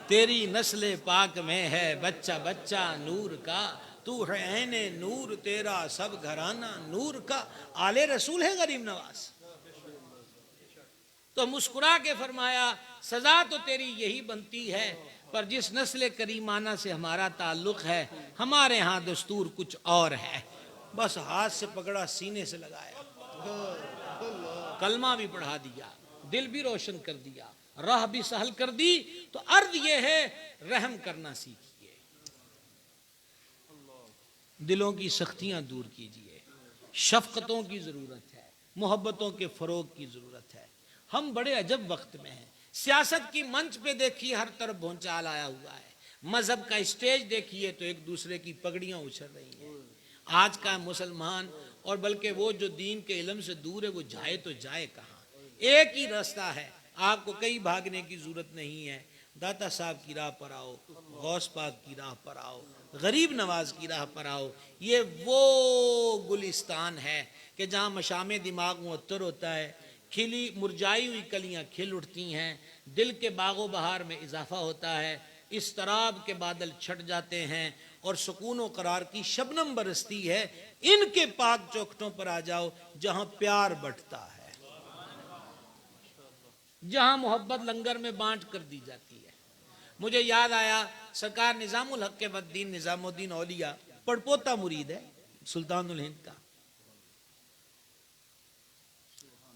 تیری نسل پاک میں ہے بچہ بچہ نور کا، تو ہے عین نور تیرا سب گھرانہ نور کا۔ آل رسول ہے غریب نواز۔ تو مسکرا کے فرمایا سزا تو تیری یہی بنتی ہے، پر جس نسل کریمانہ سے ہمارا تعلق ہے ہمارے ہاں دستور کچھ اور ہے۔ بس ہاتھ سے پکڑا، سینے سے لگایا، کلمہ بھی پڑھا دیا، دل بھی روشن کر دیا، راہ بھی سہل کر دی۔ تو عرض یہ ہے رحم کرنا سیکھیے، دلوں کی سختیاں دور کیجیے، شفقتوں کی ضرورت ہے، محبتوں کے فروغ کی ضرورت ہے۔ ہم بڑے عجب وقت میں ہیں، سیاست کی منچ پہ دیکھیے ہر طرف بھونچال آیا ہوا ہے، مذہب کا اسٹیج دیکھیے تو ایک دوسرے کی پگڑیاں اچھل رہی ہیں۔ آج کا مسلمان اور بلکہ وہ جو دین کے علم سے دور ہے وہ جائے تو جائے کہاں؟ ایک ہی راستہ ہے، آپ کو کہیں بھاگنے کی ضرورت نہیں ہے۔ داتا صاحب کی راہ پر آؤ، غوث پاک کی راہ پر آؤ، غریب نواز کی راہ پر آؤ۔ یہ وہ گلستان ہے کہ جہاں مشام دماغ معطر ہوتا ہے، کھلی مرجائی ہوئی کلیاں کھل اٹھتی ہیں، دل کے باغ و بہار میں اضافہ ہوتا ہے، اضطراب کے بادل چھٹ جاتے ہیں اور سکون و قرار کی شبنم برستی ہے۔ ان کے پاک چوکھٹوں پر آ جاؤ جہاں پیار بٹتا ہے، جہاں محبت لنگر میں بانٹ کر دی جاتی ہے۔ مجھے یاد آیا سرکار نظام الحق والدین نظام الدین اولیاء پڑپوتا مرید ہے سلطان الہند کا،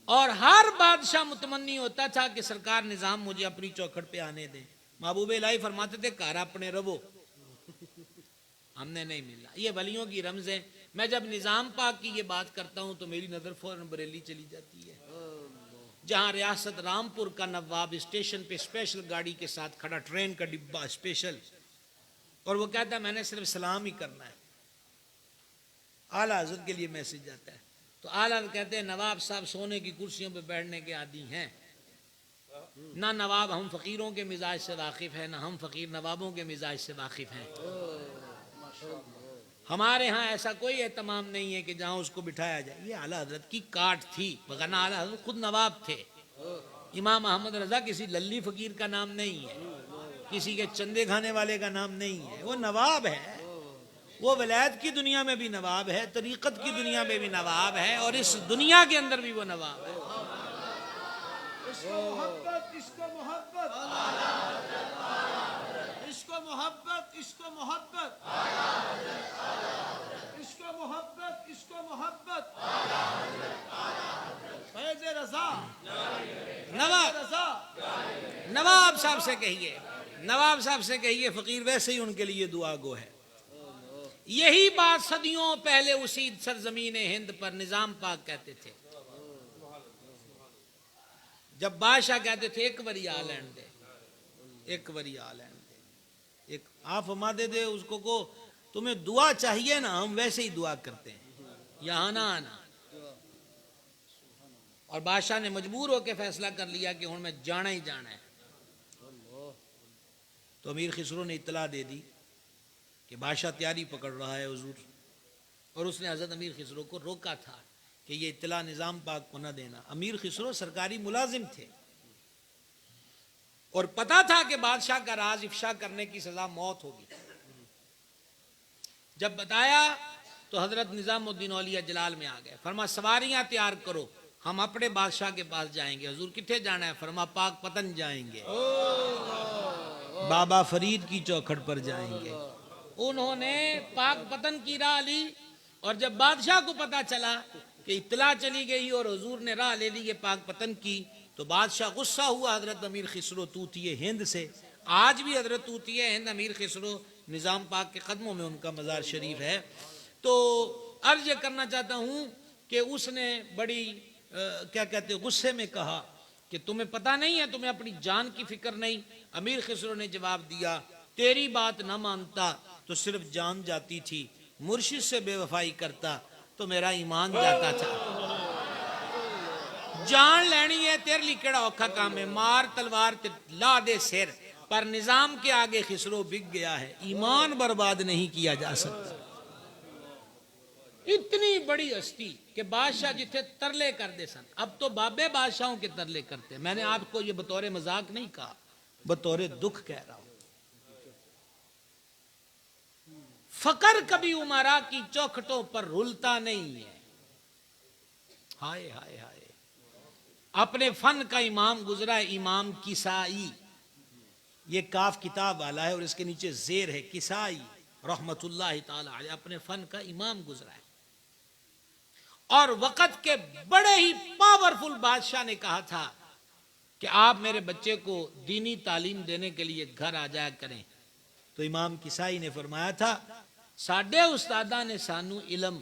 اور ہر بادشاہ متمنی ہوتا تھا کہ سرکار نظام مجھے اپنی چوکھٹ پہ آنے دیں۔ محبوب الہی فرماتے تھے کار اپنے ربو، ہم نے نہیں ملا۔ یہ ولیوں کی رمز ہے۔ میں جب نظام پاک کی یہ بات کرتا ہوں تو میری نظر فوراً بریلی چلی جاتی ہے، جہاں ریاست رامپور کا نواب اسٹیشن پہ اسپیشل گاڑی کے ساتھ کھڑا، ٹرین کا ڈبہ اسپیشل، اور وہ کہتا ہے میں نے صرف سلام ہی کرنا ہے۔ اعلیٰ حضرت کے لیے میسج جاتا ہے تو اعلیٰ حضرت کہتے ہیں نواب صاحب سونے کی کرسیوں پہ بیٹھنے کے عادی ہیں، نہ نواب ہم فقیروں کے مزاج سے واقف ہیں، نہ ہم فقیر نوابوں کے مزاج سے واقف ہیں۔ ہمارے ہاں ایسا کوئی اہتمام نہیں ہے کہ جہاں اس کو بٹھایا جائے۔ یہ اعلیٰ حضرت کی کاٹ تھی، وگرنہ اعلیٰ حضرت خود نواب تھے۔ امام احمد رضا کسی للی فقیر کا نام نہیں ہے، کسی کے چندے کھانے والے کا نام نہیں ہے، وہ نواب ہے۔ وہ ولایت کی دنیا میں بھی نواب ہے، طریقت کی دنیا میں بھی نواب ہے، اور اس دنیا کے اندر بھی وہ نواب ہے۔ اس کو محبت، اس کو محبت، اس کو محبت، اس کو محبت، اس کو محبت، اس کو محبت، فیض رضا، نواب رضا۔ نواب صاحب سے کہیے، نواب صاحب سے کہیے فقیر ویسے ہی ان کے لیے دعا گو ہے۔ یہی بات صدیوں پہلے اسی سرزمین ہند پر نظام پاک کہتے تھے، جب بادشاہ کہتے تھے ایک بری آلین دے، ایک بری آلین دے، ایک آپ ہمادے دے اس کو تمہیں دعا چاہیے نا، ہم ویسے ہی دعا کرتے ہیں، یہاں نہ آنا۔ اور بادشاہ نے مجبور ہو کے فیصلہ کر لیا کہ ہن میں جانا ہی جانا ہے۔ تو امیر خسرو نے اطلاع دے دی کہ بادشاہ تیاری پکڑ رہا ہے حضور، اور اس نے حضرت امیر خسرو کو روکا تھا کہ یہ اطلاع نظام پاک کو نہ دینا۔ امیر خسرو سرکاری ملازم تھے اور پتا تھا کہ بادشاہ کا راز افشا کرنے کی سزا موت ہوگی۔ جب بتایا تو حضرت نظام الدین اولیاء جلال میں آ گئے، فرما سواریاں تیار کرو، ہم اپنے بادشاہ کے پاس جائیں گے۔ حضور کتنے جانا ہے؟ فرما پاک پتن جائیں گے، بابا فرید کی چوکھٹ پر جائیں گے۔ انہوں نے پاک پتن کی راہ لی، اور جب بادشاہ کو پتا چلا کہ اطلاع چلی گئی اور حضور نے راہ لے لی ہے پاک پتن کی، تو بادشاہ غصہ ہوا حضرت امیر خسرو طوطی ہند سے۔ آج بھی حضرت طوطی ہند امیر خسرو نظام پاک کے قدموں میں ان کا مزار شریف ہے۔ تو عرض یہ کرنا چاہتا ہوں کہ اس نے بڑی کیا کہتے غصے میں کہا کہ تمہیں پتہ نہیں ہے، تمہیں اپنی جان کی فکر نہیں۔ امیر خسرو نے جواب دیا تیری بات نہ مانتا تو صرف جان جاتی تھی، مرشد سے بے وفائی کرتا تو میرا ایمان جاتا تھا. جان لینی ہے تیرے لیے کیڑا اوکھا کام ہے, مار تلوار تے لا دے سر, پر نظام کے آگے خسرو بک گیا ہے, ایمان برباد نہیں کیا جا سکتا. اتنی بڑی ہستی کہ بادشاہ جتھے ترلے کر دے سن, اب تو بابے بادشاہوں کے ترلے کرتے. میں نے آپ کو یہ بطور مذاق نہیں کہا, بطور دکھ کہہ رہا ہوں. فقر کبھی امراء کی چوکھٹوں پر رلتا نہیں ہے. ہائے ہائے ہائے, اپنے فن کا امام گزرا ہے, امام کسائی. یہ کاف کتاب والا ہے اور اس کے نیچے زیر ہے کسائی رحمت اللہ تعالی علیہ, اپنے فن کا امام گزرا ہے. اور وقت کے بڑے ہی پاورفل بادشاہ نے کہا تھا کہ آپ میرے بچے کو دینی تعلیم دینے کے لیے گھر آ جایا کریں. تو امام کسائی نے فرمایا تھا, ساڈے استاداں نے سانو علم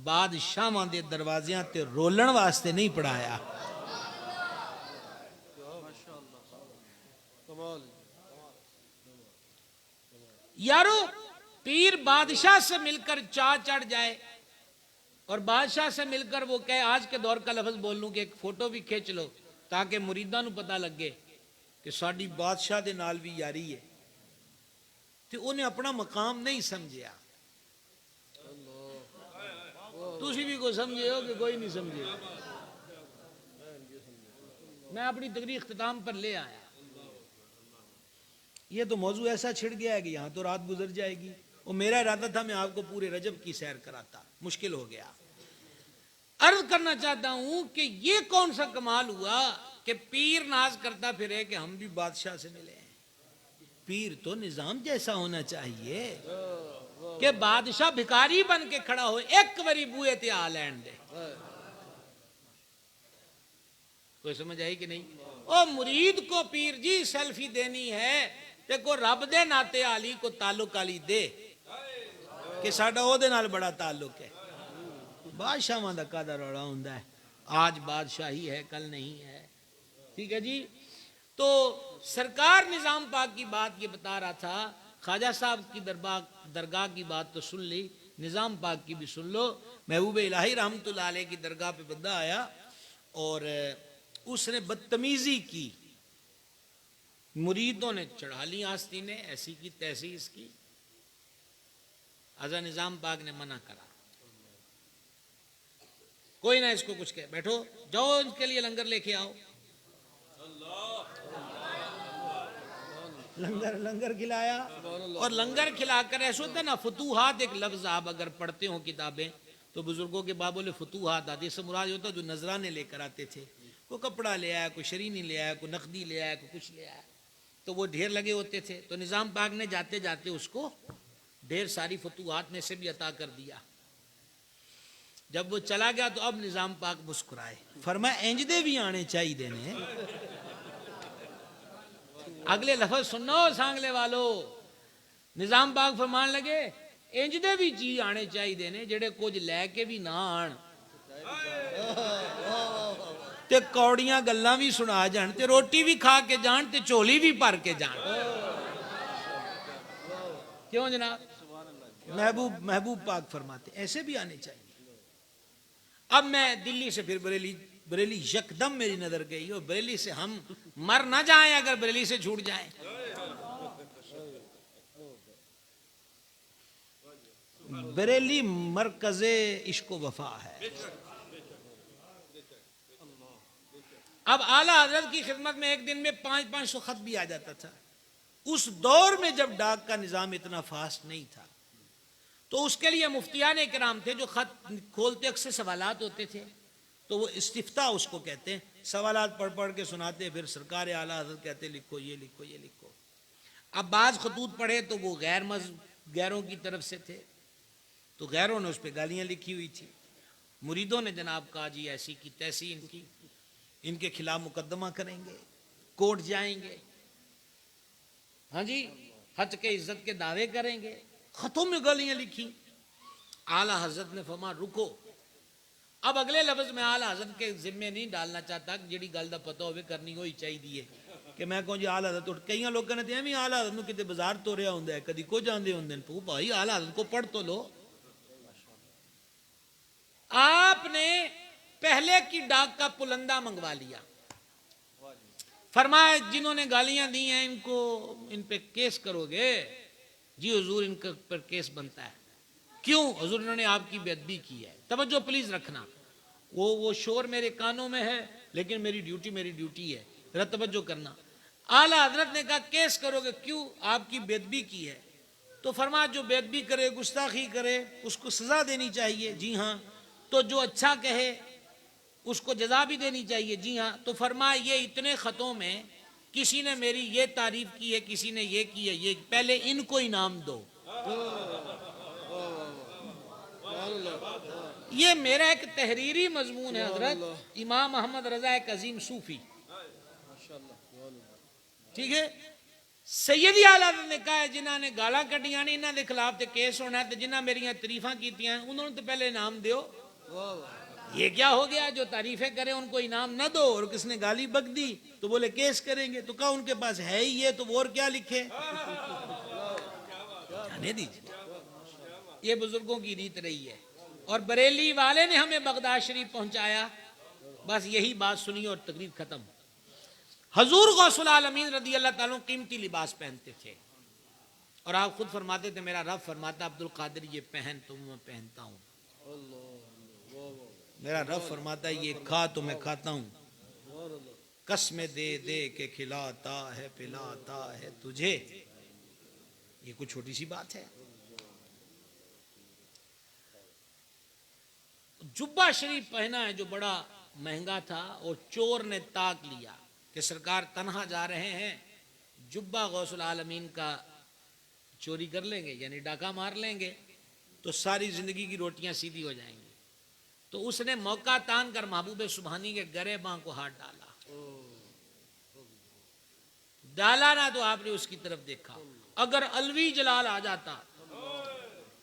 بادشاہاں دے دروازیاں تے رولن واسطے نہیں پڑھایا. یارو پیر بادشاہ سے مل کر چاہ چڑھ جائے اور بادشاہ سے مل کر وہ کہے آج کے دور کا لفظ بول لوں کہ ایک فوٹو بھی کھینچ لو تاکہ مریداں نو پتہ لگے کہ ساڈی بادشاہ دے نال بھی یاری ہے, تو انہیں اپنا مقام نہیں سمجھیا. تسی بھی کوئی سمجھے ہو کہ کوئی نہیں سمجھے. میں اپنی تقریر اختتام پر لے آیا. یہ تو موضوع ایسا چھڑ گیا ہے کہ یہاں تو رات گزر جائے گی, اور میرا ارادہ تھا میں آپ کو پورے رجب کی سیر کراتا, مشکل ہو گیا. عرض کرنا چاہتا ہوں کہ یہ کون سا کمال ہوا کہ پیر ناز کرتا پھرے کہ ہم بھی بادشاہ سے ملے ہیں. پیر تو نظام جیسا ہونا چاہیے کہ بادشاہ بھکاری بن کے کھڑا ہو, ایک وری بوئے تے آ لین دے. کوئی سمجھ آئی کہ نہیں؟ او مرید کو پیر جی سیلفی دینی ہے تے کو رب دے ناتے علی کو تعلق علی دے کہ ساڈا او دے نال بڑا تعلق ہے. بادشاہاں دا کادا روڑا ہوندا ہے, آج بادشاہی ہے کل نہیں ہے. ٹھیک ہے جی. تو سرکار نظام پاک کی بات یہ بتا رہا تھا, خواجہ صاحب کی درگاہ کی بات تو سن لی, نظام پاک کی بھی سن لو. محبوب الہی رحمت اللہ علیہ کی درگاہ پہ بندہ آیا اور اس نے بدتمیزی کی, مریدوں نے چڑھا لی آستینیں, ایسی کی تیسی اس کی. حضرت نظام پاک نے منع کرا, کوئی نہ اس کو کچھ کہے, بیٹھو جاؤ ان کے لیے لنگر لے کے آؤ. لنگر کھلایا, اور لنگر کھلا کر ایسا ہوتا ہے نا فتوحات, ایک لفظ آپ اگر پڑھتے ہو کتابیں تو بزرگوں کے باب بولے فتوحات آتی, اس سے مراد ہوتا ہے جو نذرانے لے کر آتے تھے, کوئی کپڑا لے آیا, کوئی شرینی لے آیا, کوئی نقدی لے آیا, کوئی کچھ لے آیا, تو وہ ڈھیر لگے ہوتے تھے. تو نظام پاک نے جاتے جاتے اس کو ڈھیر ساری فتوحات میں سے بھی عطا کر دیا. جب وہ چلا گیا تو اب نظام پاک مسکرائے, فرمایا انج دے بھی آنے چاہیے نے. اگلے لفظ سنو سانگلے والو, نظام پاک فرمان لگے انج دے بھی چیز آنے چاہیے نے جڑے کچھ لے کے بھی نہ آن تے کوڑیاں گلاں بھی سنا جان, تے روٹی بھی کھا کے جان, تے چولی بھی بھر کے جان. کیوں جناب؟ محبوب پاک فرماتے ایسے بھی آنے چاہیے. اب میں دلی سے پھر بریلی یکدم میری نظر گئی, اور بریلی سے ہم مر نہ جائیں اگر بریلی سے چھوٹ جائیں. بریلی مرکز عشق و وفا ہے. اب اعلیٰ حضرت کی خدمت میں ایک دن میں 500 خط بھی آ جاتا تھا. اس دور میں جب ڈاک کا نظام اتنا فاسٹ نہیں تھا تو اس کے لیے مفتیان کرام تھے جو خط کھولتے اکثر سوالات ہوتے تھے, تو وہ استفتاء اس کو کہتے ہیں, سوالات پڑھ پڑھ کے سناتے, پھر سرکار اعلیٰ حضرت کہتے لکھو یہ لکھو یہ لکھو. اب بعض خطوط پڑھے تو وہ غیروں کی طرف سے تھے, تو غیروں نے اس پہ گالیاں لکھی ہوئی تھی. مریدوں نے جناب کہا جی ایسی کی تیسی ان کے خلاف مقدمہ کریں گے, کورٹ جائیں گے, ہاں جی حج کے عزت کے دعوے کریں گے. خطوں میں گالیاں لکھی. اعلیٰ حضرت نے فرمایا رکو. اب اگلے لفظ میں اعلیٰ حضرت کے ذمے نہیں ڈالنا چاہتا کہ جیڑی گل دا پتہ ہوئے کرنی ہوئی چاہیے کہ میں کہوں جی اعلیٰ حضرت, کئی لوگوں نے تو ایویں اعلیٰ حضرت نو کتے بازار توریا ہوندا ہے, کدی کو جاندے ہوندے نے, تو بھائی اعلیٰ حضرت کو پڑھ تو لو. آپ نے پہلے کی ڈاک کا پلندہ منگوا لیا. فرمایا جنہوں نے گالیاں دی ہیں ان پہ کیس کرو گے؟ جی حضور ان پر کیس بنتا ہے. کیوں؟ حضور انہوں نے آپ کی بے ادبی کی ہے. توجہ پلیز رکھنا، وہ شور میرے کانوں میں ہے لیکن میری ڈیوٹی ہے، ذرا توجہ کرنا. اعلیٰ حضرت نے کہا کیس کرو گے؟ کیوں؟ آپ کی بے ادبی کی ہے. تو فرمایا جو بے ادبی کرے، گستاخی کرے، اس کو سزا دینی چاہیے. جی ہاں. تو جو اچھا کہے اس کو جزا بھی دینی چاہیے. جی ہاں. تو فرمایا یہ اتنے خطوں میں کسی نے میری یہ تعریف کی ہے، کسی نے یہ کی ہے، یہ پہلے ان کو انعام دو. یہ میرا ایک تحریری مضمون ہے حضرت. امام محمد رضا ایک عظیم صوفی، ٹھیک ہے، سیدی اعلیٰ نے کہا ہے جنہاں نے گالاں کٹیاں نے انہاں دے خلاف تے کیس ہونا ہے، تے جنہاں میریاں تعریفاں کیتیاں انہوں نے تو پہلے انعام دیو. یہ کیا ہو گیا؟ جو تعریفیں کریں ان کو انعام نہ دو، اور کس نے گالی بک دی تو بولے کیس کریں گے. تو کہا ان کے پاس ہے ہی یہ، تو وہ اور کیا لکھے؟ جانے دیجیے. یہ بزرگوں کی ریت رہی ہے. اور بریلی والے نے ہمیں بغداد شریف پہنچایا، بس یہی بات سنی اور تقریر ختم. حضور غوث العالمین رضی اللہ تعالیٰ قیمتی لباس پہنتے تھے، اور آپ خود فرماتے تھے میرا رب فرماتا عبد القادر یہ پہن تو میں پہنتا ہوں. میرا رب فرماتا ہے یہ کھا تو میں کھاتا ہوں. قسمیں دے دے کے کھلاتا ہے پلاتا ہے تجھے. یہ کوئی چھوٹی سی بات ہے؟ جبہ شریف پہنا ہے جو بڑا مہنگا تھا، اور چور نے تاک لیا کہ سرکار تنہا جا رہے ہیں، جبہ غوث العالمین کا چوری کر لیں گے، یعنی ڈاکہ مار لیں گے تو ساری زندگی کی روٹیاں سیدھی ہو جائیں گی. تو اس نے موقع تان کر محبوب سبحانی کے گریباں کو ہاتھ ڈالا نہ تو آپ نے اس کی طرف دیکھا. اگر الوی جلال آ جاتا،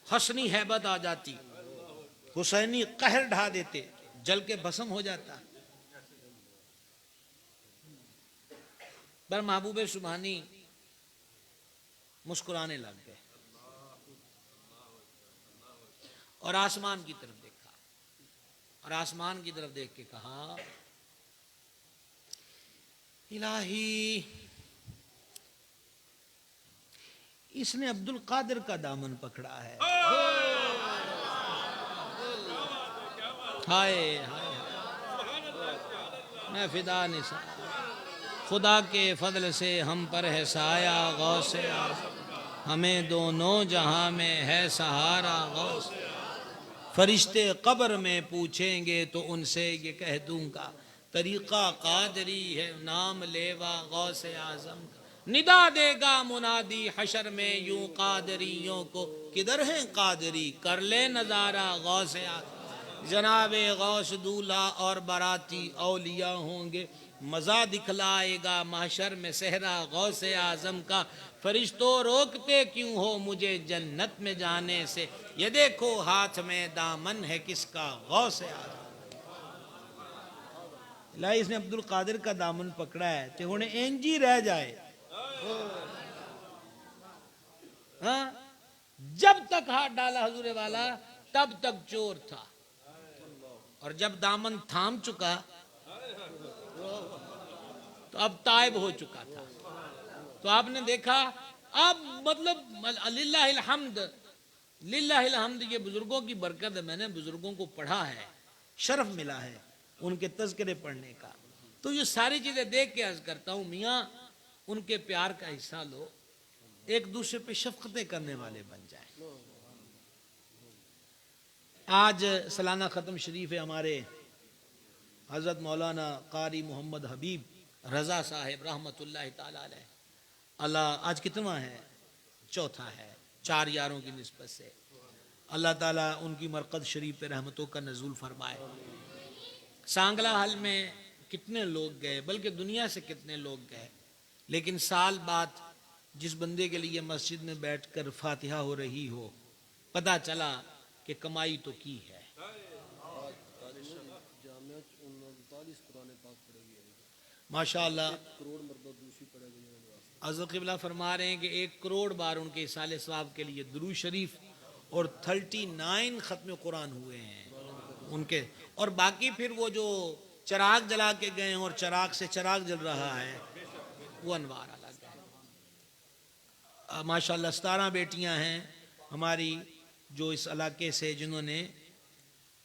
حسنی ہیبت آ جاتی، حسینی قہر ڈھا دیتے، جل کے بھسم ہو جاتا. پر محبوب سبحانی مسکرانے لگ گئے اور آسمان کی طرف دیکھا، اور آسمان کی طرف دیکھ کے کہا الہی اس نے عبد القادر کا دامن پکڑا ہے. ہائے ہائے میں فدا نثار، خدا کے فضل سے ہم پر ہے سایہ غوث اعظم، ہمیں دونوں جہاں میں ہے سہارا غوث. فرشتے قبر میں پوچھیں گے تو ان سے یہ کہہ دوں گا طریقہ قادری ہے نام لیوا غوث اعظم کا. ندا دے گا منادی حشر میں یوں قادریوں کو کدھر ہیں قادری، کر لے نظارہ غوث اعظم. جناب غوث دولہا اور باراتی اولیاء ہوں گے، مزہ دکھلائے گا محشر میں صحرا غوث اعظم کا. فرشتوں روکتے کیوں ہو مجھے جنت میں جانے سے، یہ دیکھو ہاتھ میں دامن ہے کس کا غوث اعظم. الہی اس نے عبد القادر کا دامن پکڑا ہے تے ہن انجی رہ جائے. ہاں جب تک ہاتھ ڈالا حضور والا تب تک چور تھا، اور جب دامن تھام چکا تو اب تائب ہو چکا تھا. تو آپ نے دیکھا اب مطلب للہ الحمد، للہ الحمد. یہ بزرگوں کی برکت ہے، میں نے بزرگوں کو پڑھا ہے، شرف ملا ہے ان کے تذکرے پڑھنے کا. تو یہ ساری چیزیں دیکھ کے عرض کرتا ہوں میاں ان کے پیار کا حصہ لو، ایک دوسرے پہ شفقتیں کرنے والے بن جائیں. آج سالانہ ختم شریف ہے ہمارے حضرت مولانا قاری محمد حبیب رضا صاحب رحمۃ اللہ تعالی علیہ. اللہ آج کتنا ہے؟ چوتھا ہے، 4 یاروں کی نسبت سے. اللہ تعالیٰ ان کی مرقد شریف پہ رحمتوں کا نزول فرمائے. سانگلہ حل میں کتنے لوگ گئے، بلکہ دنیا سے کتنے لوگ گئے، لیکن سال بعد جس بندے کے لیے مسجد میں بیٹھ کر فاتحہ ہو رہی ہو، پتہ چلا کہ کمائی تو کی ہے. ماشاءاللہ حضرت قبلہ فرما رہے ہیں کہ 1 کروڑ بار ان کے اصالہ ثواب کے لیے درود شریف اور 39 ختم قرآن ہوئے ہیں. ان کے، اور باقی پھر وہ جو چراغ جلا کے گئے ہیں اور چراغ سے چراغ جل رہا ہے وہ انوار الگ ہے۔ ماشاءاللہ 17 بیٹیاں ہیں ہماری جو اس علاقے سے جنہوں نے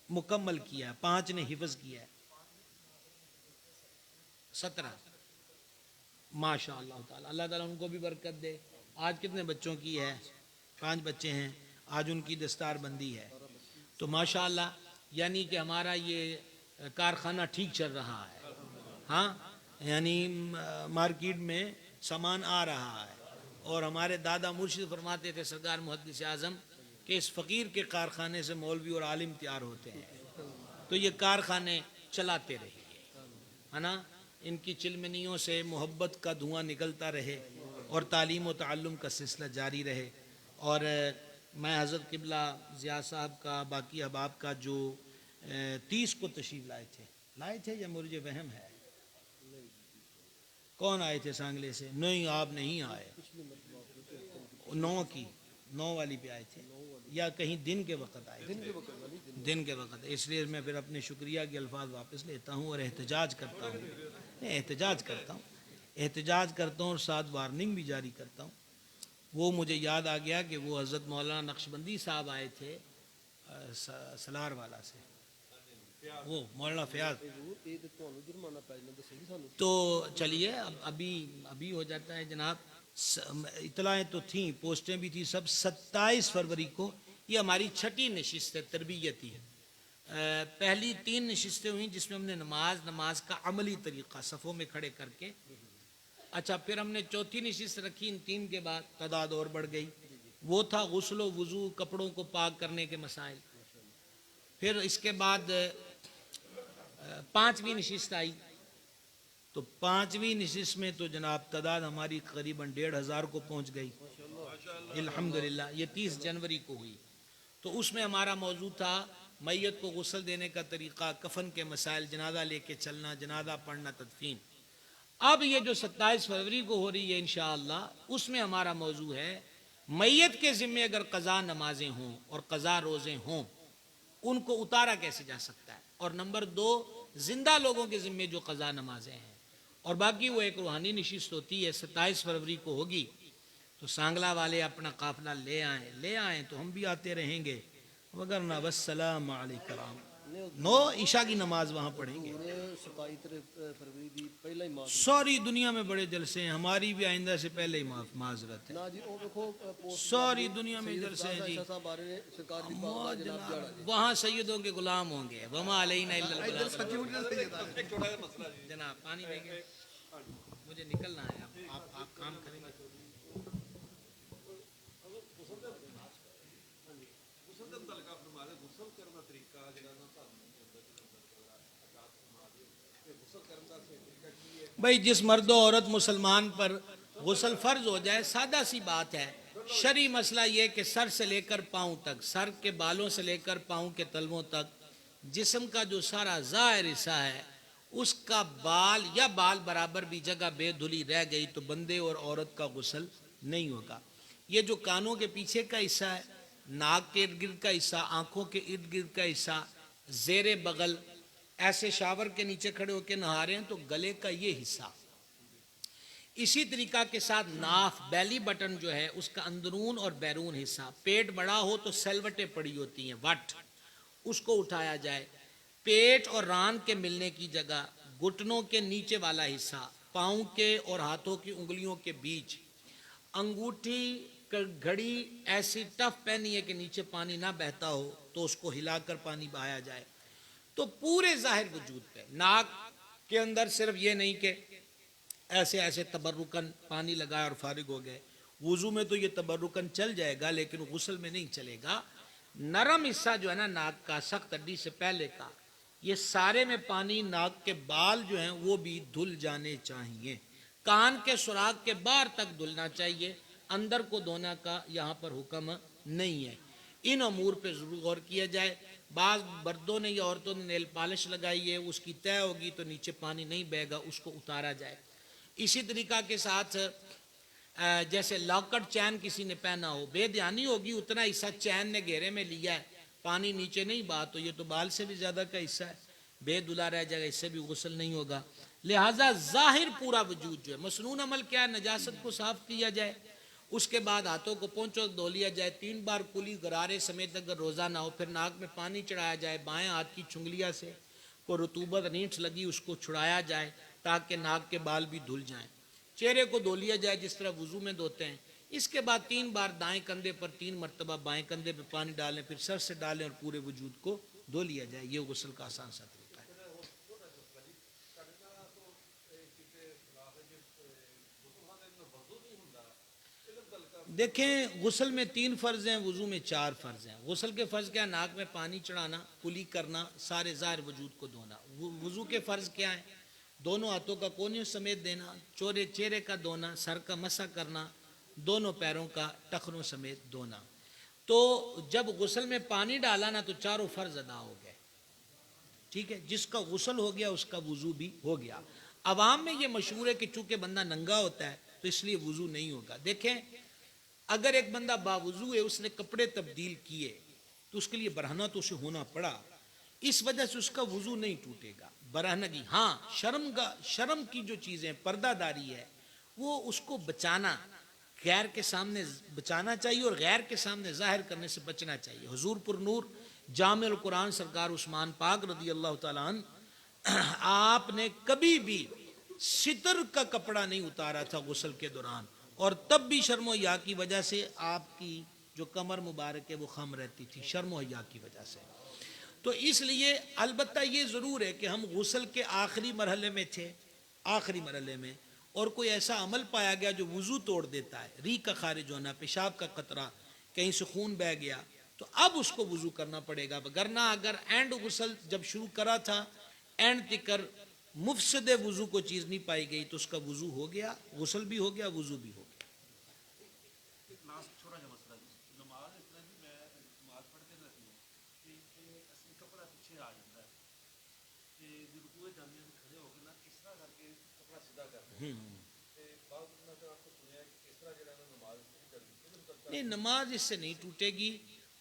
مکمل کیا، 5 نے حفظ کیا ہے، 17 ماشاء اللہ تعالی، اللہ تعالیٰ ان کو بھی برکت دے۔ آج کتنے بچوں کی ہے؟ 5 بچے ہیں، آج ان کی دستار بندی ہے، تو ماشاء اللہ یعنی کہ ہمارا یہ کارخانہ ٹھیک چل رہا ہے، ہاں یعنی مارکیٹ میں سامان آ رہا ہے، اور ہمارے دادا مرشد فرماتے تھے سرکار محدث اعظم کہ اس فقیر کے کارخانے سے مولوی اور عالم تیار ہوتے ہیں، تو یہ کارخانے چلاتے رہیے، ہے نا، ان کی چلمنیوں سے محبت کا دھواں نکلتا رہے اور تعلیم و تعلم کا سلسلہ جاری رہے۔ اور میں حضرت قبلہ ضیاء صاحب کا، باقی احباب کا جو 30 کو تشریف لائے تھے یا مجھے وہم ہے؟ کون آئے تھے سانگلے سے؟ نہیں آپ نہیں آئے، 9 والی پہ آئے تھے یا کہیں دن کے وقت آئے تھے؟ دن کے وقت، اس لیے میں پھر اپنے شکریہ کے الفاظ واپس لیتا ہوں اور احتجاج کرتا ہوں، احتجاج کرتا ہوں اور ساتھ وارننگ بھی جاری کرتا ہوں۔ وہ مجھے یاد آ گیا کہ وہ حضرت مولانا نقشبندی صاحب آئے تھے سلار والا سے، وہ مولانا فیاض، تو چلیے ابھی ہو جاتا ہے جناب۔ اطلاعیں تو تھیں، پوسٹیں بھی تھیں سب۔ 27 فروری کو یہ ہماری 6ٹھی نشست ہے تربیتی ہے۔ پہلی 3 نشستیں ہوئیں جس میں ہم نے نماز کا عملی طریقہ صفوں میں کھڑے کر کے، اچھا پھر ہم نے 4تھی نشست رکھی، ان 3 کے بعد تعداد اور بڑھ گئی، وہ تھا غسل و وضو، کپڑوں کو پاک کرنے کے مسائل۔ پھر اس کے بعد 5ویں نشست آئی، تو 5ویں نشست میں تو جناب تعداد ہماری قریباً 1,500 کو پہنچ گئی الحمدللہ۔ یہ 30 جنوری کو ہوئی، تو اس میں ہمارا موضوع تھا میت کو غسل دینے کا طریقہ، کفن کے مسائل، جنازہ لے کے چلنا، جنازہ پڑھنا، تدفین۔ اب یہ جو 27 فروری کو ہو رہی ہے انشاءاللہ، اس میں ہمارا موضوع ہے میت کے ذمے اگر قضا نمازیں ہوں اور قضا روزے ہوں، ان کو اتارا کیسے جا سکتا ہے، اور نمبر 2 زندہ لوگوں کے ذمے جو قضا نمازیں ہیں، اور باقی وہ ایک روحانی نشست ہوتی ہے 27 فروری کو ہوگی، تو سانگلہ والے اپنا قافلہ لے آئیں تو ہم بھی آتے رہیں گے، وگرنہ والسلام علیکم۔ 9 عشاء کی نماز وہاں پڑھیں گے۔ ساری دنیا میں بڑے جلسے ہیں، ہماری بھی آئندہ سے پہلے ہی معذرت ہے، ساری دنیا میں جلسے ہیں جی، وہاں سیدوں کے غلام ہوں گے، وما علینا الا البلاغ۔ جناب پانی دیں گے، مجھے نکلنا ہے، آپ کام کریں گے۔ بھئی جس مرد و عورت مسلمان پر غسل فرض ہو جائے، سادہ سی بات ہے، شرعی مسئلہ یہ کہ سر سے لے کر پاؤں تک، سر کے بالوں سے لے کر پاؤں کے تلووں تک جسم کا جو سارا ظاہر حصہ ہے، اس کا بال یا بال برابر بھی جگہ بے دھلی رہ گئی تو بندے اور عورت کا غسل نہیں ہوگا۔ یہ جو کانوں کے پیچھے کا حصہ ہے، ناک کے ارد گرد کا حصہ، آنکھوں کے ارد گرد کا حصہ، زیر بغل، ایسے شاور کے نیچے کھڑے ہو کے نہا رہے ہیں تو گلے کا یہ حصہ، اسی طریقہ کے ساتھ ناف، بیلی بٹن جو ہے اس کا اندرون اور بیرون حصہ، پیٹ بڑا ہو تو سلوٹیں پڑی ہوتی ہیں، وٹ، اس کو اٹھایا جائے، پیٹ اور ران کے ملنے کی جگہ، گھٹنوں کے نیچے والا حصہ، پاؤں کے اور ہاتھوں کی انگلیوں کے بیچ، انگوٹھی گھڑی ایسی ٹف پہنی ہے کہ نیچے پانی نہ بہتا ہو تو اس کو ہلا کر پانی بہایا جائے، تو پورے ظاہر وجود پہ، ناک کے اندر صرف یہ نہیں کہ ایسے تبرکن پانی لگایا اور فارغ ہو گئے، وضو میں تو یہ تبرکن چل جائے گا لیکن غسل میں نہیں چلے گا۔ نرم حصہ جو ہے نا ناک کا، سخت ہڈی سے پہلے کا، یہ سارے میں پانی، ناک کے بال جو ہیں وہ بھی دھل جانے چاہیے، کان کے سراغ کے باہر تک دھلنا چاہیے، اندر کو دھونا کا یہاں پر حکم نہیں ہے۔ ان امور پہ ضرور غور کیا جائے۔ بعض مردوں نے یا عورتوں نے نیل پالش لگائی ہے، اس کی طے ہوگی تو نیچے پانی نہیں بہے گا، اس کو اتارا جائے۔ اسی طریقہ کے ساتھ جیسے لاکٹ چین کسی نے پہنا ہو، بے دھیانی ہوگی اتنا حصہ چین نے گھیرے میں لیا ہے پانی نیچے نہیں بہا تو یہ تو بال سے بھی زیادہ کا حصہ ہے، بے دھلا رہ جائے گا، اس سے بھی غسل نہیں ہوگا۔ لہٰذا ظاہر پورا وجود جو ہے، مسنون عمل کیا ہے، نجاست کو صاف کیا جائے، اس کے بعد ہاتھوں کو پونچھوں دھو لیا جائے، 3 بار کلی غرارے سمیت اگر روزہ نہ ہو، پھر ناک میں پانی چڑھایا جائے، بائیں ہاتھ کی چنگلیاں سے کوئی رطوبت رینٹھ لگی اس کو چھڑایا جائے تاکہ ناک کے بال بھی دھل جائیں، چہرے کو دھو لیا جائے جس طرح وضو میں دھوتے ہیں۔ اس کے بعد 3 بار دائیں کندھے پر 3 مرتبہ بائیں کندھے پہ پانی ڈالیں، پھر سر سے ڈالیں اور پورے وجود کو دھو لیا جائے۔ یہ غسل کا آسان سا طریقہ ہے۔ دیکھیں غسل میں 3 فرض ہیں، وضو میں 4 فرض ہیں۔ غسل کے فرض کیا؟ ناک میں پانی چڑھانا، کلی کرنا، سارے ظاہر وجود کو دھونا۔ وضو کے فرض کیا ہیں؟ دونوں ہاتھوں کا کونیوں سمیت دینا، چہرے کا دھونا، سر کا مسح کرنا، دونوں پیروں کا ٹخنوں سمیت دھونا۔ تو جب غسل میں پانی ڈالا نا تو 4 فرض ادا ہو گئے، ٹھیک ہے؟ جس کا غسل ہو گیا اس کا وضو بھی ہو گیا۔ عوام میں یہ مشہور ہے کہ چونکہ بندہ ننگا ہوتا ہے تو اس لیے وضو نہیں ہوگا۔ دیکھیں اگر ایک بندہ باوضو ہے، اس نے کپڑے تبدیل کیے تو اس کے لیے برہنہ تو اسے ہونا پڑا، اس وجہ سے اس کا وضو نہیں ٹوٹے گا۔ برہنگی، ہاں شرم کی جو چیزیں پردہ داری ہے وہ اس کو بچانا، غیر کے سامنے بچانا چاہیے اور غیر کے سامنے ظاہر کرنے سے بچنا چاہیے۔ حضور پر نور جامع القرآن سرکار عثمان پاک رضی اللہ تعالیٰ عنہ، آپ نے کبھی بھی ستر کا کپڑا نہیں اتارا تھا غسل کے دوران، اور تب بھی شرم و حیا کی وجہ سے آپ کی جو کمر مبارک ہے وہ خم رہتی تھی، شرم و حیا کی وجہ سے۔ تو اس لیے البتہ یہ ضرور ہے کہ ہم غسل کے آخری مرحلے میں تھے، آخری مرحلے میں، اور کوئی ایسا عمل پایا گیا جو وضو توڑ دیتا ہے، ری کا خارج ہونا، پیشاب کا قطرہ، کہیں سے خون بہہ گیا، تو اب اس کو وضو کرنا پڑے گا۔ وگرنہ اگر اینڈ غسل جب شروع کرا تھا اینڈ تکر مفسد وضو کو چیز نہیں پائی گئی تو اس کا وضو ہو گیا، غسل بھی ہو گیا، وضو بھی ہو گیا۔ نہیں، نماز اس سے نہیں ٹوٹے گی،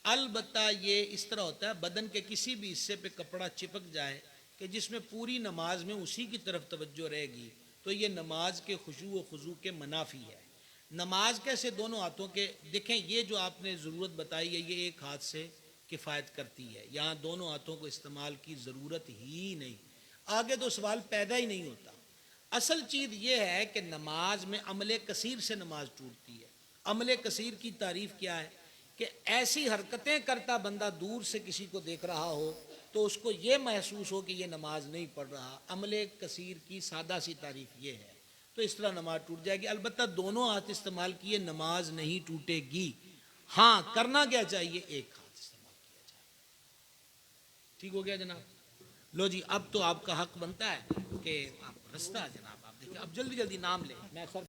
البتہ یہ اس طرح ہوتا ہے بدن کے کسی بھی حصے پہ کپڑا چپک جائے کہ جس میں پوری نماز میں اسی کی طرف توجہ رہے گی تو یہ نماز کے خشوع و خضوع کے منافی ہے۔ نماز کیسے؟ دونوں ہاتھوں کے، دیکھیں یہ جو آپ نے ضرورت بتائی ہے یہ ایک ہاتھ سے کفایت کرتی ہے، یہاں دونوں ہاتھوں کو استعمال کی ضرورت ہی نہیں، آگے تو سوال پیدا ہی نہیں ہوتا۔ اصل چیز یہ ہے کہ نماز میں عمل کثیر سے نماز ٹوٹتی ہے۔ عمل کثیر کی تعریف کیا ہے؟ کہ ایسی حرکتیں کرتا بندہ دور سے کسی کو دیکھ رہا ہو تو اس کو یہ محسوس ہو کہ یہ نماز نہیں پڑھ رہا۔ عمل کثیر کی سادہ سی تعریف یہ ہے، تو اس طرح نماز ٹوٹ جائے گی۔ البتہ دونوں ہاتھ استعمال کیے نماز نہیں ٹوٹے گی، ہاں کرنا کیا چاہیے؟ ایک ہاتھ استعمال کیا جائے۔ ٹھیک ہو گیا جناب؟ لو جی، اب تو آپ کا حق بنتا ہے کہ آپ رستہ جناب آپ دیکھیں، اب جلدی جلدی نام لیں، میں سر